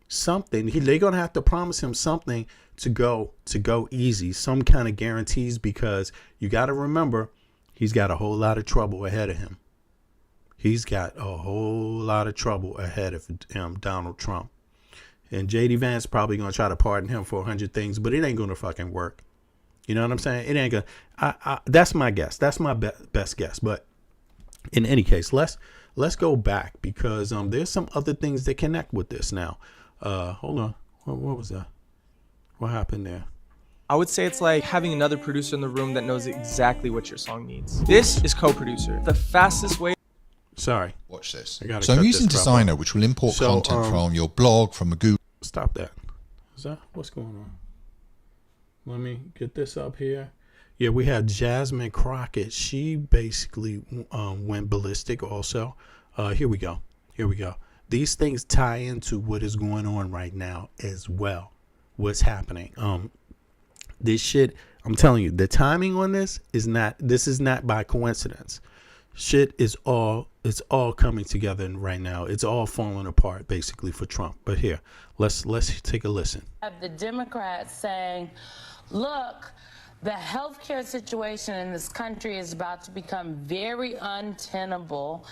They're gonna have to promise him something to go easy. Some kind of guarantees, because you got to remember, he's got a whole lot of trouble ahead of him. He's got a whole lot of trouble ahead of him, Donald Trump. And JD Vance probably going to try to pardon him for 100 things, but it ain't going to fucking work. You know what I'm saying? It ain't going to. That's my guess. That's my best guess. But in any case, let's go back, because there's some other things that connect with this now. Hold on. What was that? What happened there? I would say it's like having another producer in the room that knows exactly what your song needs. This is co-producer. The fastest way. Sorry. Watch this. So I'm using Designer, which will import content from your blog, from a Google. Stop that. Is that what's going on? Let me get this up here. Yeah, we had Jasmine Crockett. She basically went ballistic also. Here we go. These things tie into what is going on right now as well. What's happening? This shit, I'm telling you, the timing on this is not by coincidence. shit is it's all coming together right now. It's all falling apart basically for Trump. But here, let's take a listen. The Democrats saying, look, the healthcare situation in this country is about to become very untenable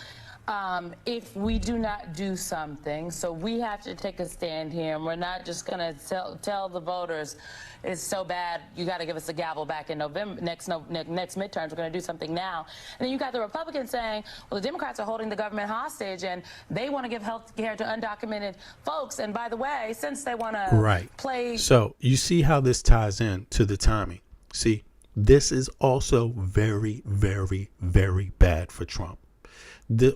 if we do not do something. So we have to take a stand here, and we're not just going to tell the voters it's so bad, you got to give us a gavel back in November, next midterms, we're going to do something now. And then you got the Republicans saying, well, the Democrats are holding the government hostage, and they want to give health care to undocumented folks. And by the way, since they want to play... So you see how this ties in to the timing. See, this is also very, very, very bad for Trump.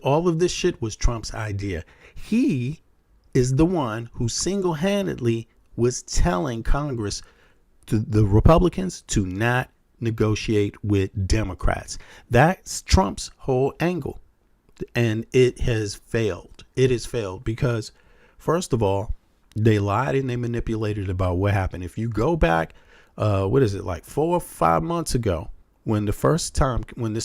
All of this shit was Trump's idea. He is the one who single-handedly was telling Congress, to the Republicans, to not negotiate with Democrats. That's Trump's whole angle. And it has failed. It has failed because, first of all, they lied and they manipulated about what happened. If you go back, like 4 or 5 months ago, when this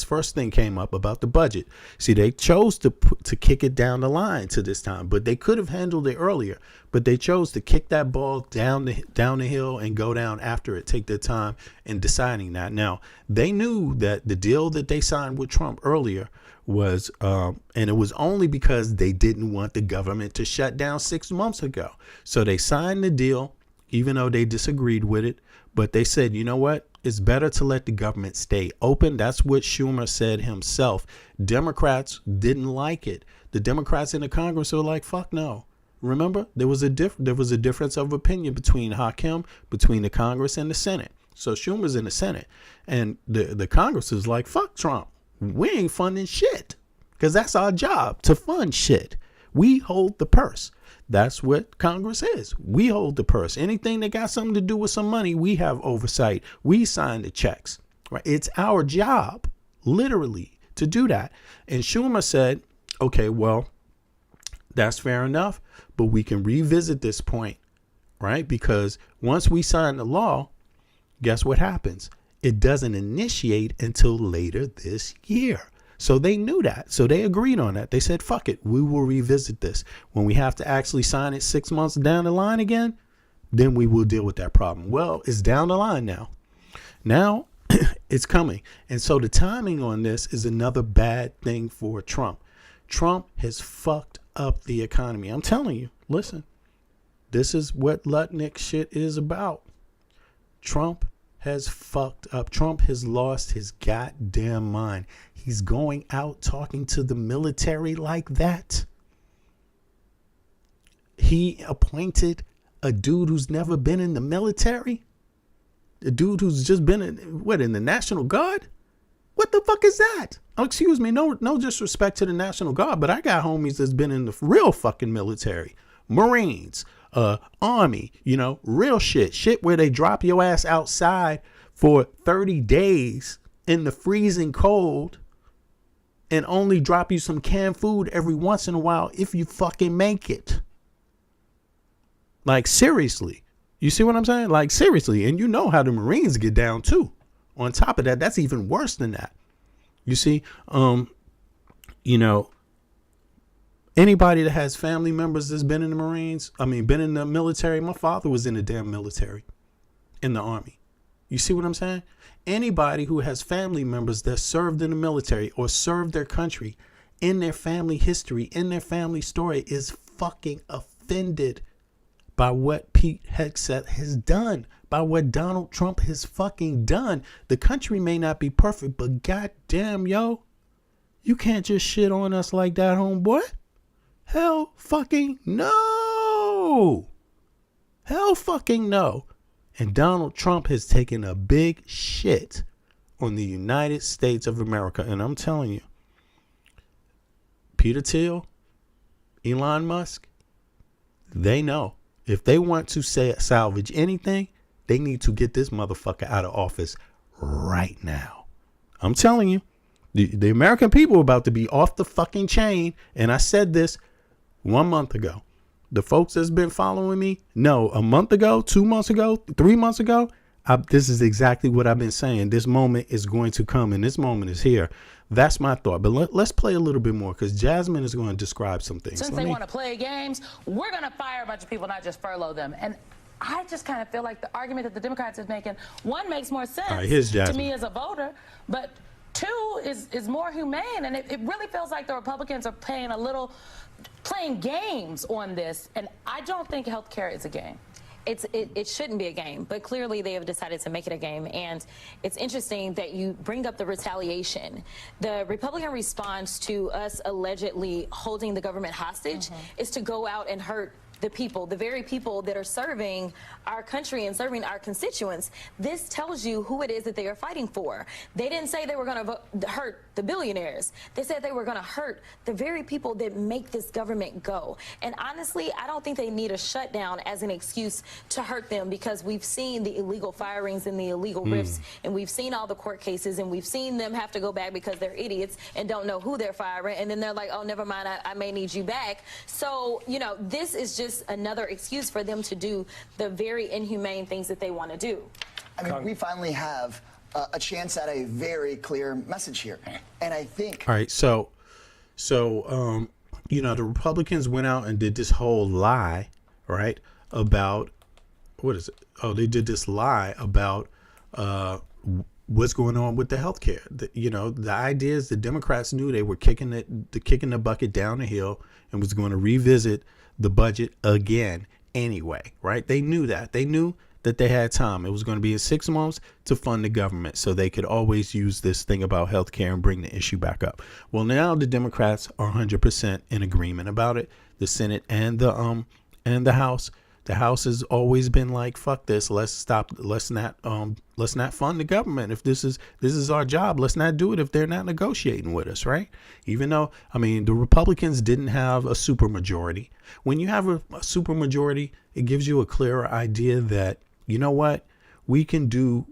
first thing came up about the budget, see, they chose to kick it down the line to this time, but they could have handled it earlier, but they chose to kick that ball down the hill and go down after it, take their time in deciding that. Now, they knew that the deal that they signed with Trump earlier was, and it was only because they didn't want the government to shut down 6 months ago. So they signed the deal, even though they disagreed with it, but they said, you know what? It's better to let the government stay open. That's what Schumer said himself. Democrats didn't like it. The Democrats in the Congress were like, fuck no. Remember, there was a difference of opinion between Hakim, between the Congress and the Senate. So Schumer's in the Senate, and the Congress is like, fuck Trump. We ain't funding shit, because that's our job, to fund shit. We hold the purse. That's what Congress is. We hold the purse. Anything that got something to do with some money, we have oversight. We sign the checks. Right? It's our job, literally, to do that. And Schumer said, okay, well, that's fair enough, but we can revisit this point, right? Because once we sign the law, guess what happens? It doesn't initiate until later this year. So they knew that. So they agreed on that. They said, fuck it. We will revisit this. When we have to actually sign it 6 months down the line again, then we will deal with that problem. Well, it's down the line now. Now it's coming. And so the timing on this is another bad thing for Trump. Trump has fucked up the economy. I'm telling you, listen, this is what Lutnick shit is about. Trump has fucked up. Trump has lost his goddamn mind. He's going out talking to the military like that. He appointed a dude who's never been in the military. A dude who's just been in the National Guard. What the fuck is that? Oh, excuse me, no disrespect to the National Guard, but I got homies that's been in the real fucking military. Marines, Army, real shit where they drop your ass outside for 30 days in the freezing cold and only drop you some canned food every once in a while if you fucking make it. Like, seriously. You see what I'm saying? Like, seriously. And you know how the Marines get down too. On top of that, that's even worse than that. You see, anybody that has family members that's been in the Marines, been in the military. My father was in the damn military, in the Army. You see what I'm saying? Anybody who has family members that served in the military or served their country, in their family history, in their family story, is fucking offended by what Pete Hegseth has done, by what Donald Trump has fucking done. The country may not be perfect, but goddamn, yo, you can't just shit on us like that, homeboy. Hell fucking no. Hell fucking no. And Donald Trump has taken a big shit on the United States of America. And I'm telling you, Peter Thiel, Elon Musk, they know. If they want to salvage anything, they need to get this motherfucker out of office right now. I'm telling you, the American people are about to be off the fucking chain. And I said this 1 month ago. The folks that's been following me, no, a month ago, 2 months ago, 3 months ago, this is exactly what I've been saying. This moment is going to come, and this moment is here. that's my thought. But let's play a little bit more because Jasmine is going to describe some things. Since they want to play games, we're going to fire a bunch of people, not just furlough them. And I just kind of feel like the argument that the Democrats is making, one, makes more sense to me as a voter, but two is more humane. And it really feels like the Republicans are playing games on this. And I don't think health care is a game. It shouldn't be a game, but clearly they have decided to make it a game. And it's interesting that you bring up the retaliation. The Republican response to us allegedly holding the government hostage is to go out and hurt the people, the very people that are serving our country and serving our constituents. This tells you who it is that they are fighting for. They didn't say they were going to hurt the billionaires. They said they were going to hurt the very people that make this government go. And honestly, I don't think they need a shutdown as an excuse to hurt them, because we've seen the illegal firings and the illegal rifts, and we've seen all the court cases, and we've seen them have to go back because they're idiots and don't know who they're firing, and then they're like, oh, never mind, I may need you back. So, you know, this is just another excuse for them to do the very inhumane things that they want to do. I mean, we finally have a chance at a very clear message here. And I think... All right, so you know, the Republicans went out and did this whole lie, right, about, what is it? Oh, they did this lie about what's going on with the health care. You know, the idea is the Democrats knew they were kicking the bucket down the hill and was going to revisit the budget again anyway, right? They knew that. They knew that they had time. It was going to be in 6 months to fund the government, so they could always use this thing about health care and bring the issue back up. Well, now the Democrats are 100% in agreement about it. The Senate and the House. The House has always been like, fuck this. Let's not fund the government. If this is our job, let's not do it if they're not negotiating with us, right? Even though, I mean, the Republicans didn't have a supermajority. When you have a supermajority, it gives you a clearer idea that, you know what, we can do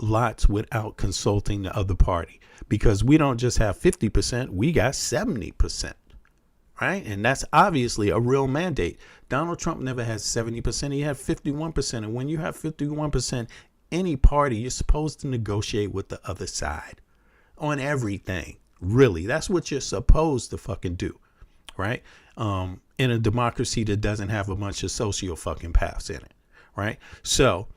lots without consulting the other party, because we don't just have 50%, we got 70%. Right. And that's obviously a real mandate. Donald Trump never had 70%. He had 51%. And when you have 51%, any party, you're supposed to negotiate with the other side on everything. Really, that's what you're supposed to fucking do. Right. In a democracy that doesn't have a bunch of socio fucking paths in it. Right. So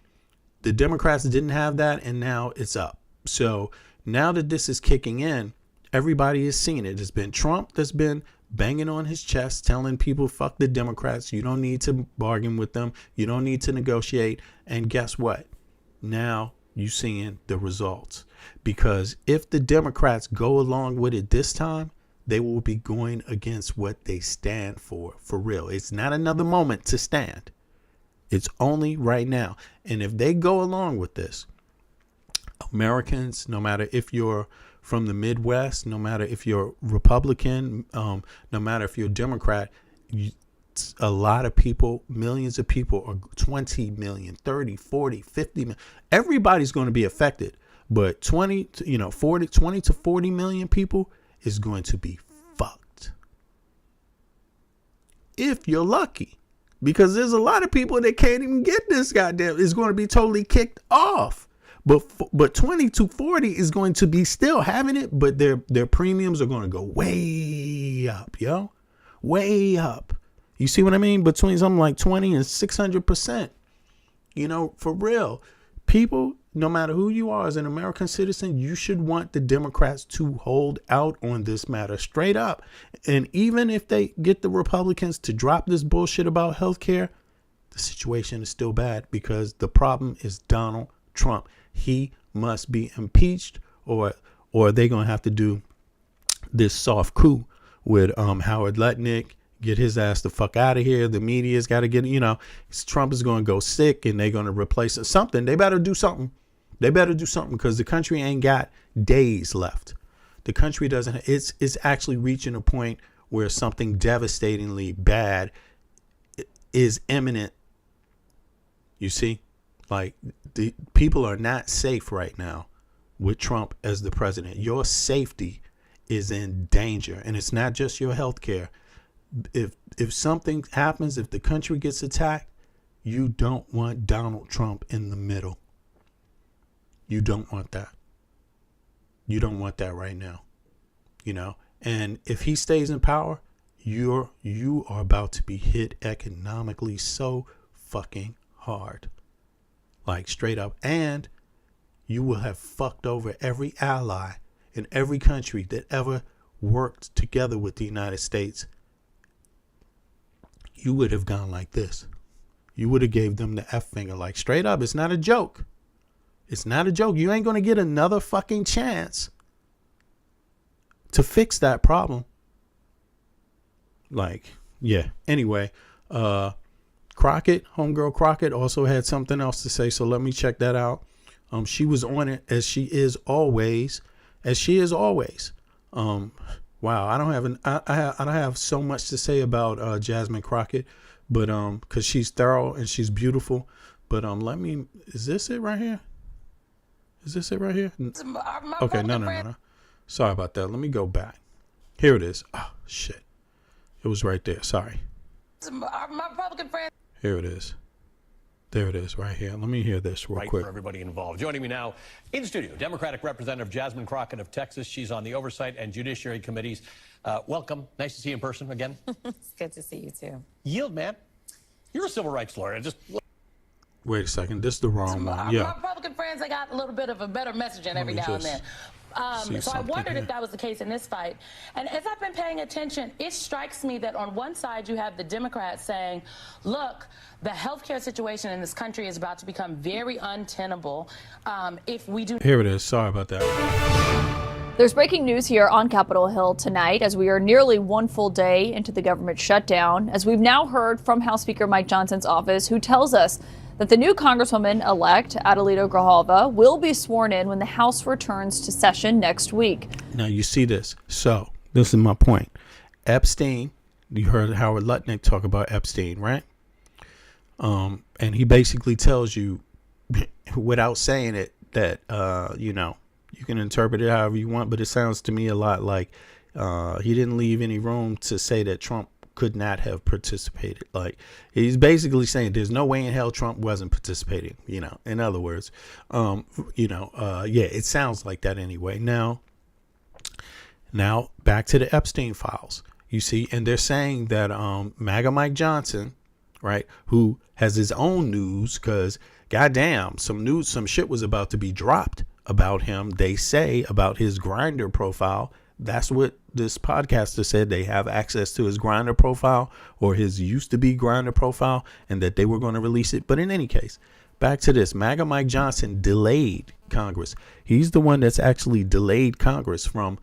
the Democrats didn't have that. And now it's up. So now that this is kicking in, everybody is seeing it. It's been Trump that's been banging on his chest, telling people, fuck the Democrats. You don't need to bargain with them. You don't need to negotiate. And guess what? Now you're seeing the results. Because if the Democrats go along with it this time, they will be going against what they stand for real. It's not another moment to stand. It's only right now. And if they go along with this, Americans, no matter if you're from the Midwest, no matter if you're Republican, no matter if you're Democrat, a lot of people, millions of people, or 20 million, 30, 40, 50 million, everybody's going to be affected. But 20 to 40 million people is going to be fucked. If you're lucky, because there's a lot of people that can't even get this goddamn, is going to be totally kicked off. But 20 to 40 is going to be still having it, but their premiums are going to go way up, yo. Way up. You see what I mean? Between something like 20 and 600%. You know, for real. People, no matter who you are as an American citizen, you should want the Democrats to hold out on this matter straight up. And even if they get the Republicans to drop this bullshit about health care, the situation is still bad, because the problem is Donald Trump. He must be impeached, or they're going to have to do this soft coup with Howard Lutnick, get his ass the fuck out of here. The media's got to get, Trump is going to go sick and they're going to replace something. They better do something. They better do something, because the country ain't got days left. The country doesn't. It's actually reaching a point where something devastatingly bad is imminent. You see? Like, the people are not safe right now with Trump as the president. Your safety is in danger, and it's not just your health care. If something happens, if the country gets attacked, you don't want Donald Trump in the middle. You don't want that. You don't want that right now. you know. And if he stays in power, you are about to be hit economically so fucking hard. Like straight up. And you will have fucked over every ally in every country that ever worked together with the United States. You would have gone like this. You would have gave them the F finger, like straight up. It's not a joke. It's not a joke. You ain't going to get another fucking chance to fix that problem. Like, yeah. Anyway, Crockett, homegirl Crockett, also had something else to say. So let me check that out. She was on it as she is always. Wow, I don't have so much to say about Jasmine Crockett, but because she's thorough and she's beautiful. But is this it right here? Is this it right here? Okay, no. Sorry about that. Let me go back. Here it is. Oh shit, it was right there. Sorry. My Republican friend. Here it is. There it is right here. Let me hear this real quick. For everybody involved. Joining me now in studio, Democratic Representative Jasmine Crockett of Texas. She's on the Oversight and Judiciary Committees. Welcome. Nice to see you in person again. It's good to see you, too. Yield, man. You're a civil rights lawyer. Wait a second. This is the wrong one. Yeah. My Republican friends, they got a little bit of a better messaging every now and then. So I wondered if that was the case in this fight. And as I've been paying attention, it strikes me that on one side you have the Democrats saying, look, the healthcare situation in this country is about to become very untenable if we do. Here it is. Sorry about that. There's breaking news here on Capitol Hill tonight as we are nearly one full day into the government shutdown, as we've now heard from House Speaker Mike Johnson's office, who tells us that the new Congresswoman-elect, Adelita Grijalva, will be sworn in when the House returns to session next week. Now, you see this. So, this is my point. Epstein, you heard Howard Lutnick talk about Epstein, right? And he basically tells you, without saying it, that, you know, you can interpret it however you want, but it sounds to me a lot like he didn't leave any room to say that Trump could not have participated. Like, he's basically saying there's no way in hell Trump wasn't participating, you know. In other words, yeah, it sounds like that anyway. Now back to the Epstein files, you see, and they're saying that MAGA Mike Johnson, right, who has his own news, because goddamn, some shit was about to be dropped about him, they say, about his Grindr profile. That's what this podcaster said. They have access to his Grindr profile, or his used to be Grindr profile, and that they were going to release it. But in any case, back to this. MAGA Mike Johnson delayed Congress. He's the one that's actually delayed Congress from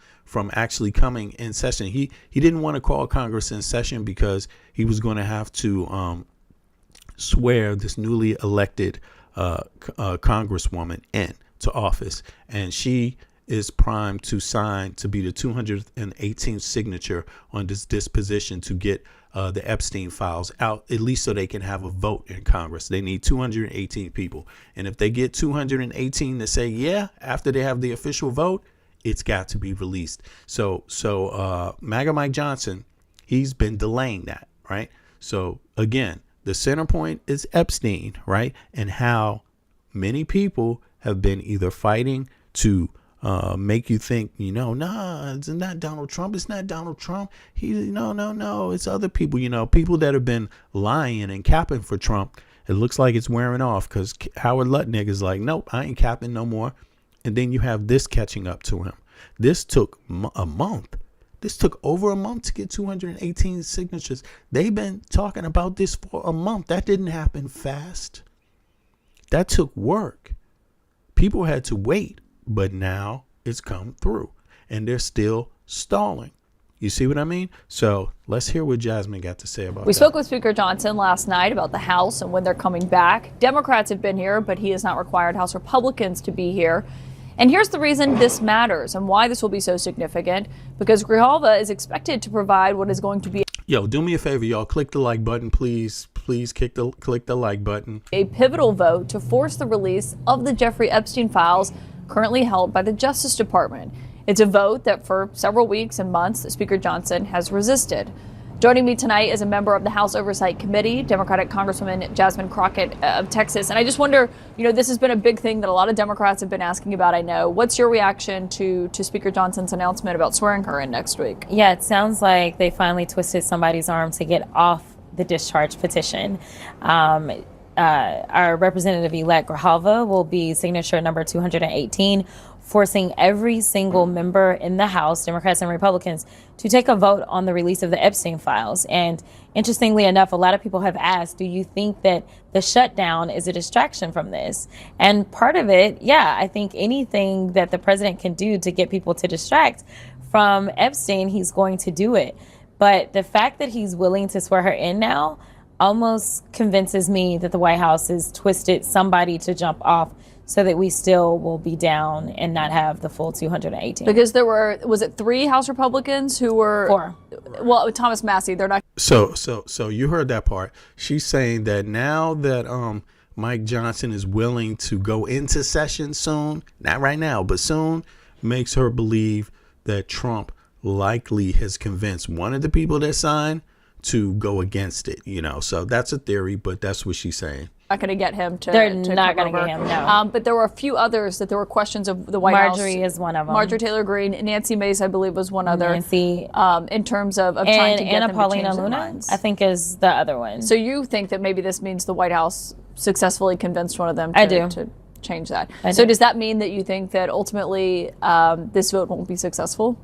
actually coming in session. He didn't want to call Congress in session because he was going to have to swear this newly elected Congresswoman in to office, and she is primed to sign to be the 218th signature on this disposition to get the Epstein files out, at least so they can have a vote in Congress. They need 218 people. And if they get 218 to say, yeah, after they have the official vote, it's got to be released. So MAGA Mike Johnson, he's been delaying that, right? So again, the center point is Epstein, right? And how many people have been either fighting to make you think, you know, nah, it's not Donald Trump. It's not Donald Trump. No, it's other people, you know, people that have been lying and capping for Trump. It looks like it's wearing off because Howard Lutnick is like, nope, I ain't capping no more. And then you have this catching up to him. This took a month. This took over a month to get 218 signatures. They've been talking about this for a month. That didn't happen fast. That took work. People had to wait. But now it's come through, and they're still stalling. You see what I mean? So let's hear what Jasmine got to say about that. We spoke with Speaker Johnson last night about the House and when they're coming back. Democrats have been here, but he has not required House Republicans to be here. And here's the reason this matters and why this will be so significant, because Grijalva is expected to provide what is going to be. Yo, do me a favor, y'all. Click the like button, please. Please click the like button. A pivotal vote to force the release of the Jeffrey Epstein files currently held by the Justice Department. It's a vote that for several weeks and months, Speaker Johnson has resisted. Joining me tonight is a member of the House Oversight Committee, Democratic Congresswoman Jasmine Crockett of Texas. And I just wonder, this has been a big thing that a lot of Democrats have been asking about, I know. What's your reaction to Speaker Johnson's announcement about swearing her in next week? Yeah, it sounds like they finally twisted somebody's arm to get off the discharge petition. Our Representative-elect Grijalva will be signature number 218, forcing every single member in the House, Democrats and Republicans, to take a vote on the release of the Epstein files. And interestingly enough, a lot of people have asked, do you think that the shutdown is a distraction from this? And part of it, yeah, I think anything that the president can do to get people to distract from Epstein, he's going to do it. But the fact that he's willing to swear her in now almost convinces me that the White House has twisted somebody to jump off so that we still will be down and not have the full 218. Because there were, was it 3 House Republicans who were? 4. Well, Thomas Massey, they're not. So you heard that part. She's saying that now that Mike Johnson is willing to go into session soon, not right now, but soon, makes her believe that Trump likely has convinced one of the people that signed to go against it, So that's a theory, but that's what she's saying. Not going to get him to. They're not going to get him, no. But there were a few others that there were questions of the White House. Marjorie is one of them. Marjorie Taylor Greene, Nancy Mace, I believe, was one other. Nancy. In terms of trying to get Anna them Paulina to change their Luna, minds. I think, is the other one. So you think that maybe this means the White House successfully convinced one of them to change that? So does that mean that you think that ultimately this vote won't be successful?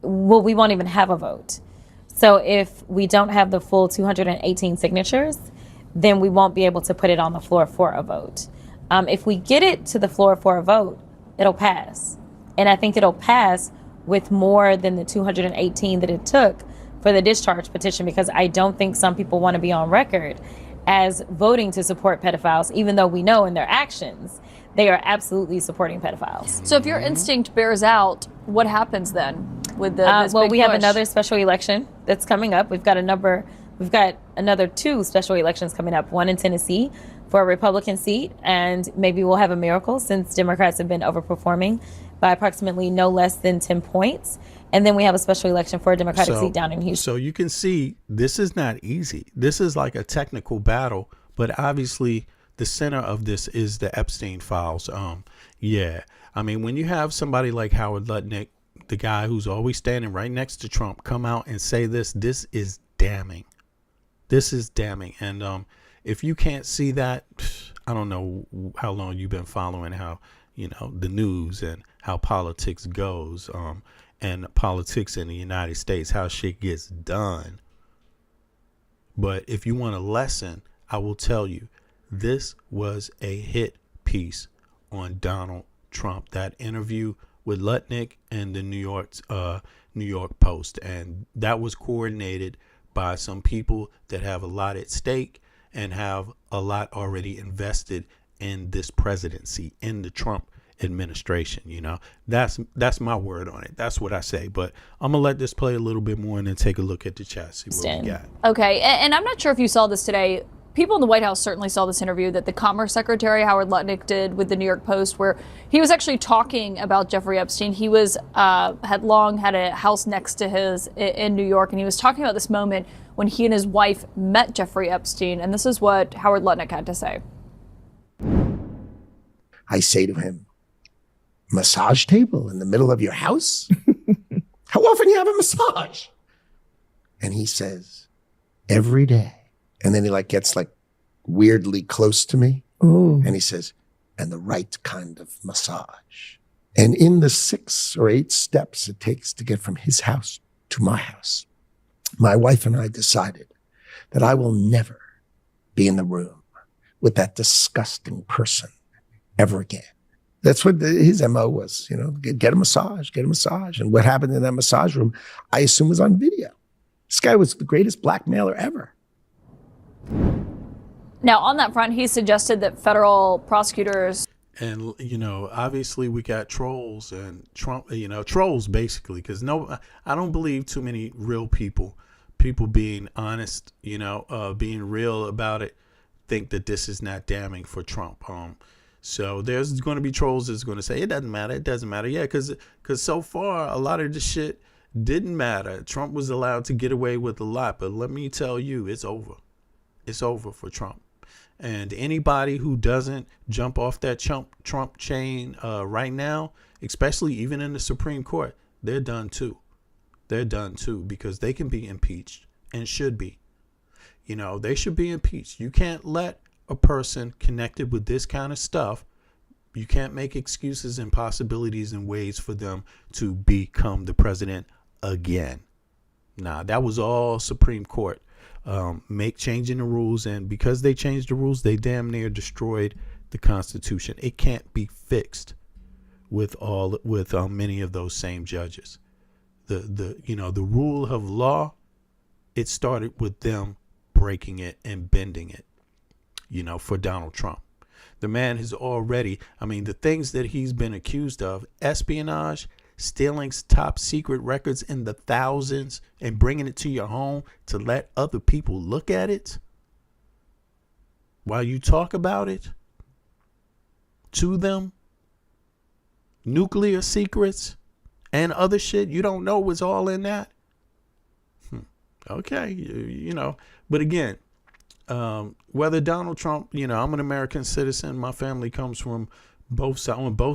Well, we won't even have a vote. So if we don't have the full 218 signatures, then we won't be able to put it on the floor for a vote. If we get it to the floor for a vote, it'll pass. And I think it'll pass with more than the 218 that it took for the discharge petition, because I don't think some people want to be on record as voting to support pedophiles, even though we know in their actions they are absolutely supporting pedophiles. So if your instinct bears out, what happens then with this well, big we have push? another special election that's coming up. We've got another 2 special elections coming up, one in Tennessee for a Republican seat, and maybe we'll have a miracle since Democrats have been overperforming by approximately no less than 10 points. And then we have a special election for a Democratic seat down in Houston. So you can see this is not easy. This is like a technical battle, but obviously the center of this is the Epstein files. I mean, when you have somebody like Howard Lutnick, the guy who's always standing right next to Trump, come out and say this is damning. This is damning. And if you can't see that, I don't know how long you've been following how, the news and how politics goes, and politics in the United States, how shit gets done. But if you want a lesson, I will tell you, this was a hit piece on Donald Trump. That interview with Lutnick and the New York Post, and that was coordinated by some people that have a lot at stake and have a lot already invested in this presidency, in the Trump administration. That's my word on it. That's what I say. But I'm gonna let this play a little bit more and then take a look at the chat, see what we got. Okay, and I'm not sure if you saw this today. People in the White House certainly saw this interview that the Commerce Secretary Howard Lutnick did with the New York Post, where he was actually talking about Jeffrey Epstein. He was had long had a house next to his in New York, and he was talking about this moment when he and his wife met Jeffrey Epstein, and this is what Howard Lutnick had to say. I say to him, massage table in the middle of your house? How often you have a massage? And he says, every day. And then he gets weirdly close to me. Ooh. And he says, and the right kind of massage. And in the 6 or 8 steps it takes to get from his house to my house, my wife and I decided that I will never be in the room with that disgusting person ever again. That's what his MO was, get a massage, get a massage. And what happened in that massage room, I assume, was on video. This guy was the greatest blackmailer ever. Now, on that front, he suggested that federal prosecutors. And, obviously we got trolls and Trump, trolls basically, because I don't believe too many real people being honest, being real about it, think that this is not damning for Trump. So there's going to be trolls that's going to say, it doesn't matter. Yeah, because so far, a lot of the shit Didn't matter. Trump was allowed to get away with a lot, but let me tell you, it's over. It's over for Trump. And anybody who doesn't jump off that Trump chain right now, especially even in the Supreme Court, they're done too. They're done too, because they can be impeached and should be. You know, they should be impeached. You can't let a person connected with this kind of stuff, you can't make excuses and possibilities and ways for them to become the president again. Nah, that was all Supreme Court changing the rules, and because they changed the rules, they damn near destroyed the Constitution. It can't be fixed with many of those same judges. The rule of law, it started with them breaking it and bending it, for Donald Trump. The man has already, the things that he's been accused of, espionage, stealing top secret records in the thousands and bringing it to your home to let other people look at it while you talk about it to them, nuclear secrets and other shit you don't know what's all in that. Okay, but again, whether Donald Trump, I'm an American citizen, my family comes from both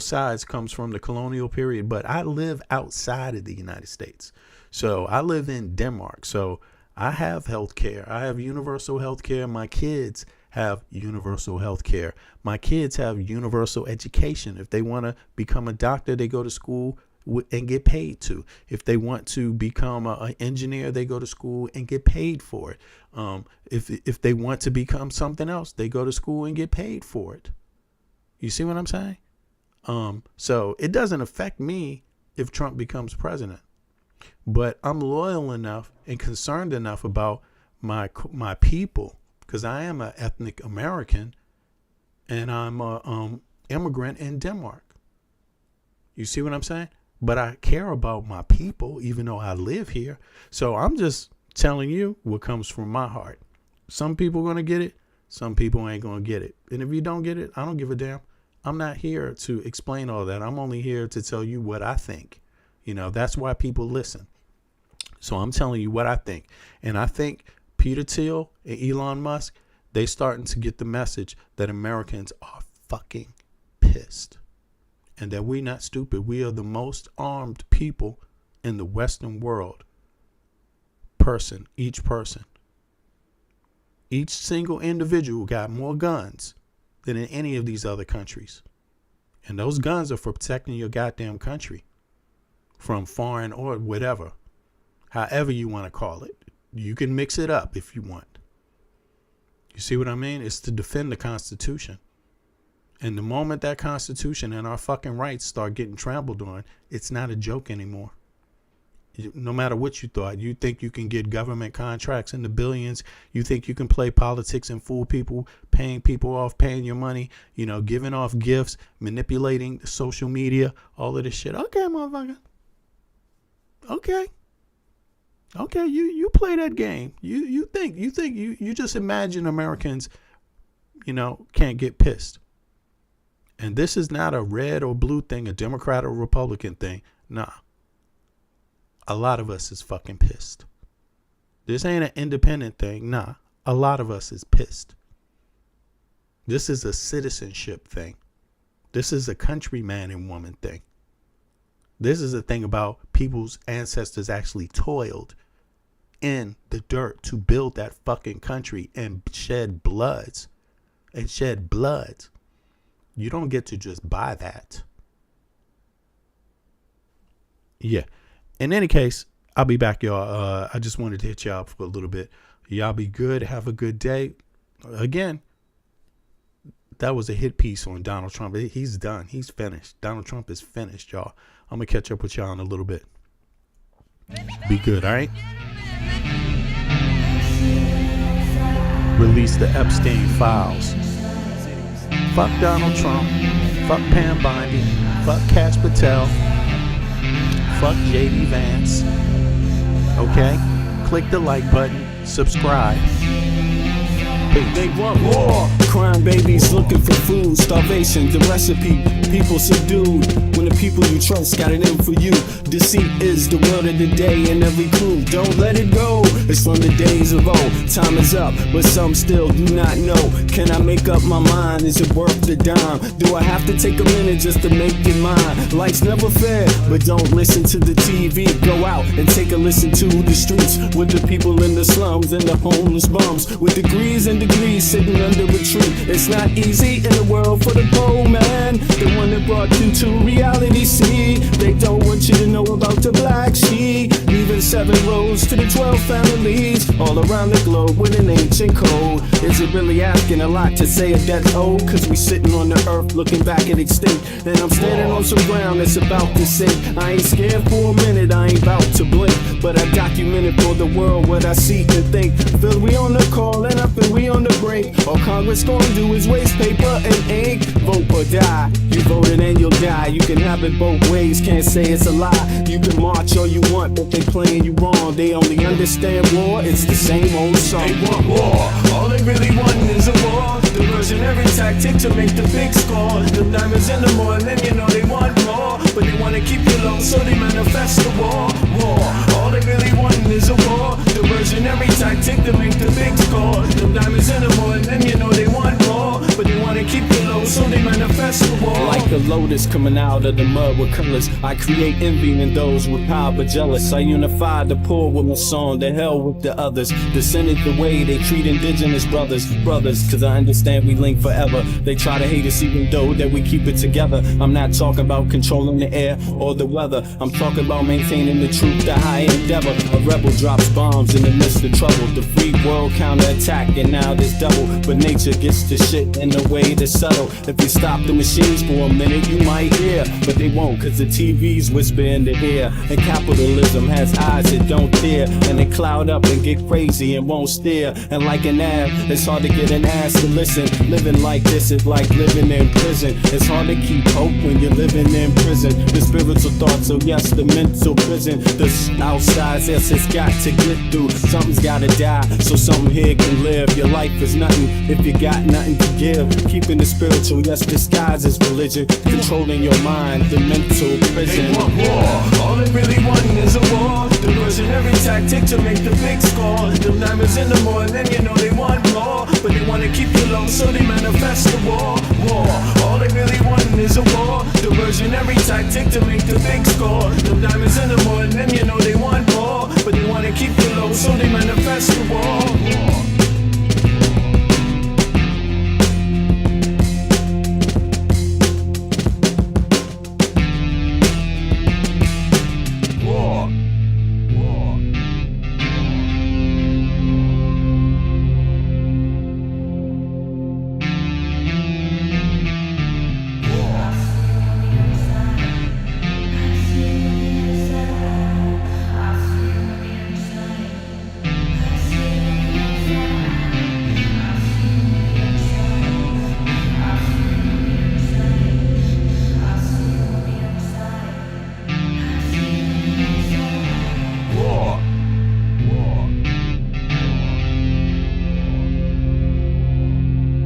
sides comes from the colonial period, but I live outside of the United States. So I live in Denmark. So I have health care. I have universal health care. My kids have universal health care. My kids have universal education. If they want to become a doctor, they go to school and get paid to. If they want to become an engineer, they go to school and get paid for it. If they want to become something else, they go to school and get paid for it. You see what I'm saying? So it doesn't affect me if Trump becomes president, but I'm loyal enough and concerned enough about my people, because I am an ethnic American and I'm a immigrant in Denmark. You see what I'm saying? But I care about my people, even though I live here. So I'm just telling you what comes from my heart. Some people are going to get it. Some people ain't going to get it. And if you don't get it, I don't give a damn. I'm not here to explain all that. I'm only here to tell you what I think. That's why people listen. So I'm telling you what I think. And I think Peter Thiel and Elon Musk, they starting to get the message that Americans are fucking pissed. And that we're not stupid. We are the most armed people in the Western world. Each single individual got more guns than in any of these other countries. And those guns are for protecting your goddamn country from foreign or whatever, however you want to call it. You can mix it up if you want. You see what I mean? It's to defend the Constitution. And the moment that Constitution and our fucking rights start getting trampled on, it's not a joke anymore. No matter what you thought, you think you can get government contracts in the billions. You think you can play politics and fool people, paying people off, paying your money, giving off gifts, manipulating social media, all of this shit. Okay, motherfucker. Okay, you play that game. You think you just imagine Americans, can't get pissed. And this is not a red or blue thing, a Democrat or Republican thing. Nah. A lot of us is fucking pissed. This ain't an independent thing. Nah. A lot of us is pissed. This is a citizenship thing. This is a countryman and woman thing. This is a thing about people's ancestors actually toiled in the dirt to build that fucking country and shed bloods. You don't get to just buy that. Yeah. In any case, I'll be back, y'all. I just wanted to hit y'all for a little bit. Y'all be good. Have a good day. Again, that was a hit piece on Donald Trump. He's done. He's finished. Donald Trump is finished, y'all. I'm going to catch up with y'all in a little bit. Be good, all right? Release the Epstein files. Fuck Donald Trump. Fuck Pam Bondi. Fuck Kash Patel. Fuck JD Vance. Okay? Click the like button. Subscribe. They want war. Crime babies looking for food. Starvation, the recipe. People subdued. When the the people you trust got it in for you. Deceit is the word of the day and every clue. Don't let it go, it's from the days of old. Time is up, but some still do not know. Can I make up my mind? Is it worth the dime? Do I have to take a minute just to make it mine? Life's never fair, but don't listen to the TV. Go out and take a listen to the streets with the people in the slums and the homeless bums with degrees and degrees sitting under a tree. It's not easy in the world for the poor man, the one that brought you to reality. See, they don't want you to know about the black sheep, leaving 7 rows to the 12 families all around the globe with an ancient code. Is it really asking a lot to say a death old? Cause we sitting on the earth looking back at extinct, and I'm standing on some ground that's about to sink. I ain't scared for a minute, I ain't about to blink, but I documented for the world what I see and think. Feel we on the call and up and we on the brink. All Congress gonna do is waste paper and ink. Vote or die, you voted and you'll die. You can have it both ways, can't say it's a lie. You can march all you want, but they playing you wrong. They only understand war, it's the same old song. They want war, all they really want is a war. Diversionary tactic to make the big score. The diamonds in the more, and then you know they want more, but they wanna keep you low, so they manifest the war. War, all they really want is a war. Diversionary tactic to make the big score. The diamonds in the more, and then you know they want more, but they wanna keep you low, so they manifest the war. Like a lotus coming out of the mud with colors, I create envy in those with power but jealous. I unify the poor with my song, the hell with the others. Descended the way they treat indigenous brothers. Cause I understand we link forever. They try to hate us even though that we keep it together. I'm not talking about controlling the air or the weather. I'm talking about maintaining the truth, the high endeavor. A rebel drops bombs in the midst of trouble. The free world counterattack and now there's double. But nature gets the shit in a way that's subtle. If you stop the machines for a minute you might hear, but they won't cause the TV's whisper in the ear. And capitalism has eyes that don't tear, and they cloud up and get crazy and won't steer. And like an ab, it's hard to get an ass to listen. Living like this is like living in prison. It's hard to keep hope when you're living in prison. The spiritual thoughts, so yes, the mental prison. The outside, yes, it's got to get through. Something's gotta die, so something here can live. Your life is nothing if you got nothing to give. Keeping the spiritual, yes, disguised as religion. Controlling your mind, the mental prison. They want war, all they really want is a war. Diversionary tactic to make the big score. The diamonds in the more, and then you know they want more, but they wanna keep you low, so they manifest the war. War, all they really want is a war. Diversionary tactic to make the big score. The diamonds in the more, and then you know they want more, but they wanna keep you low, so they manifest the war.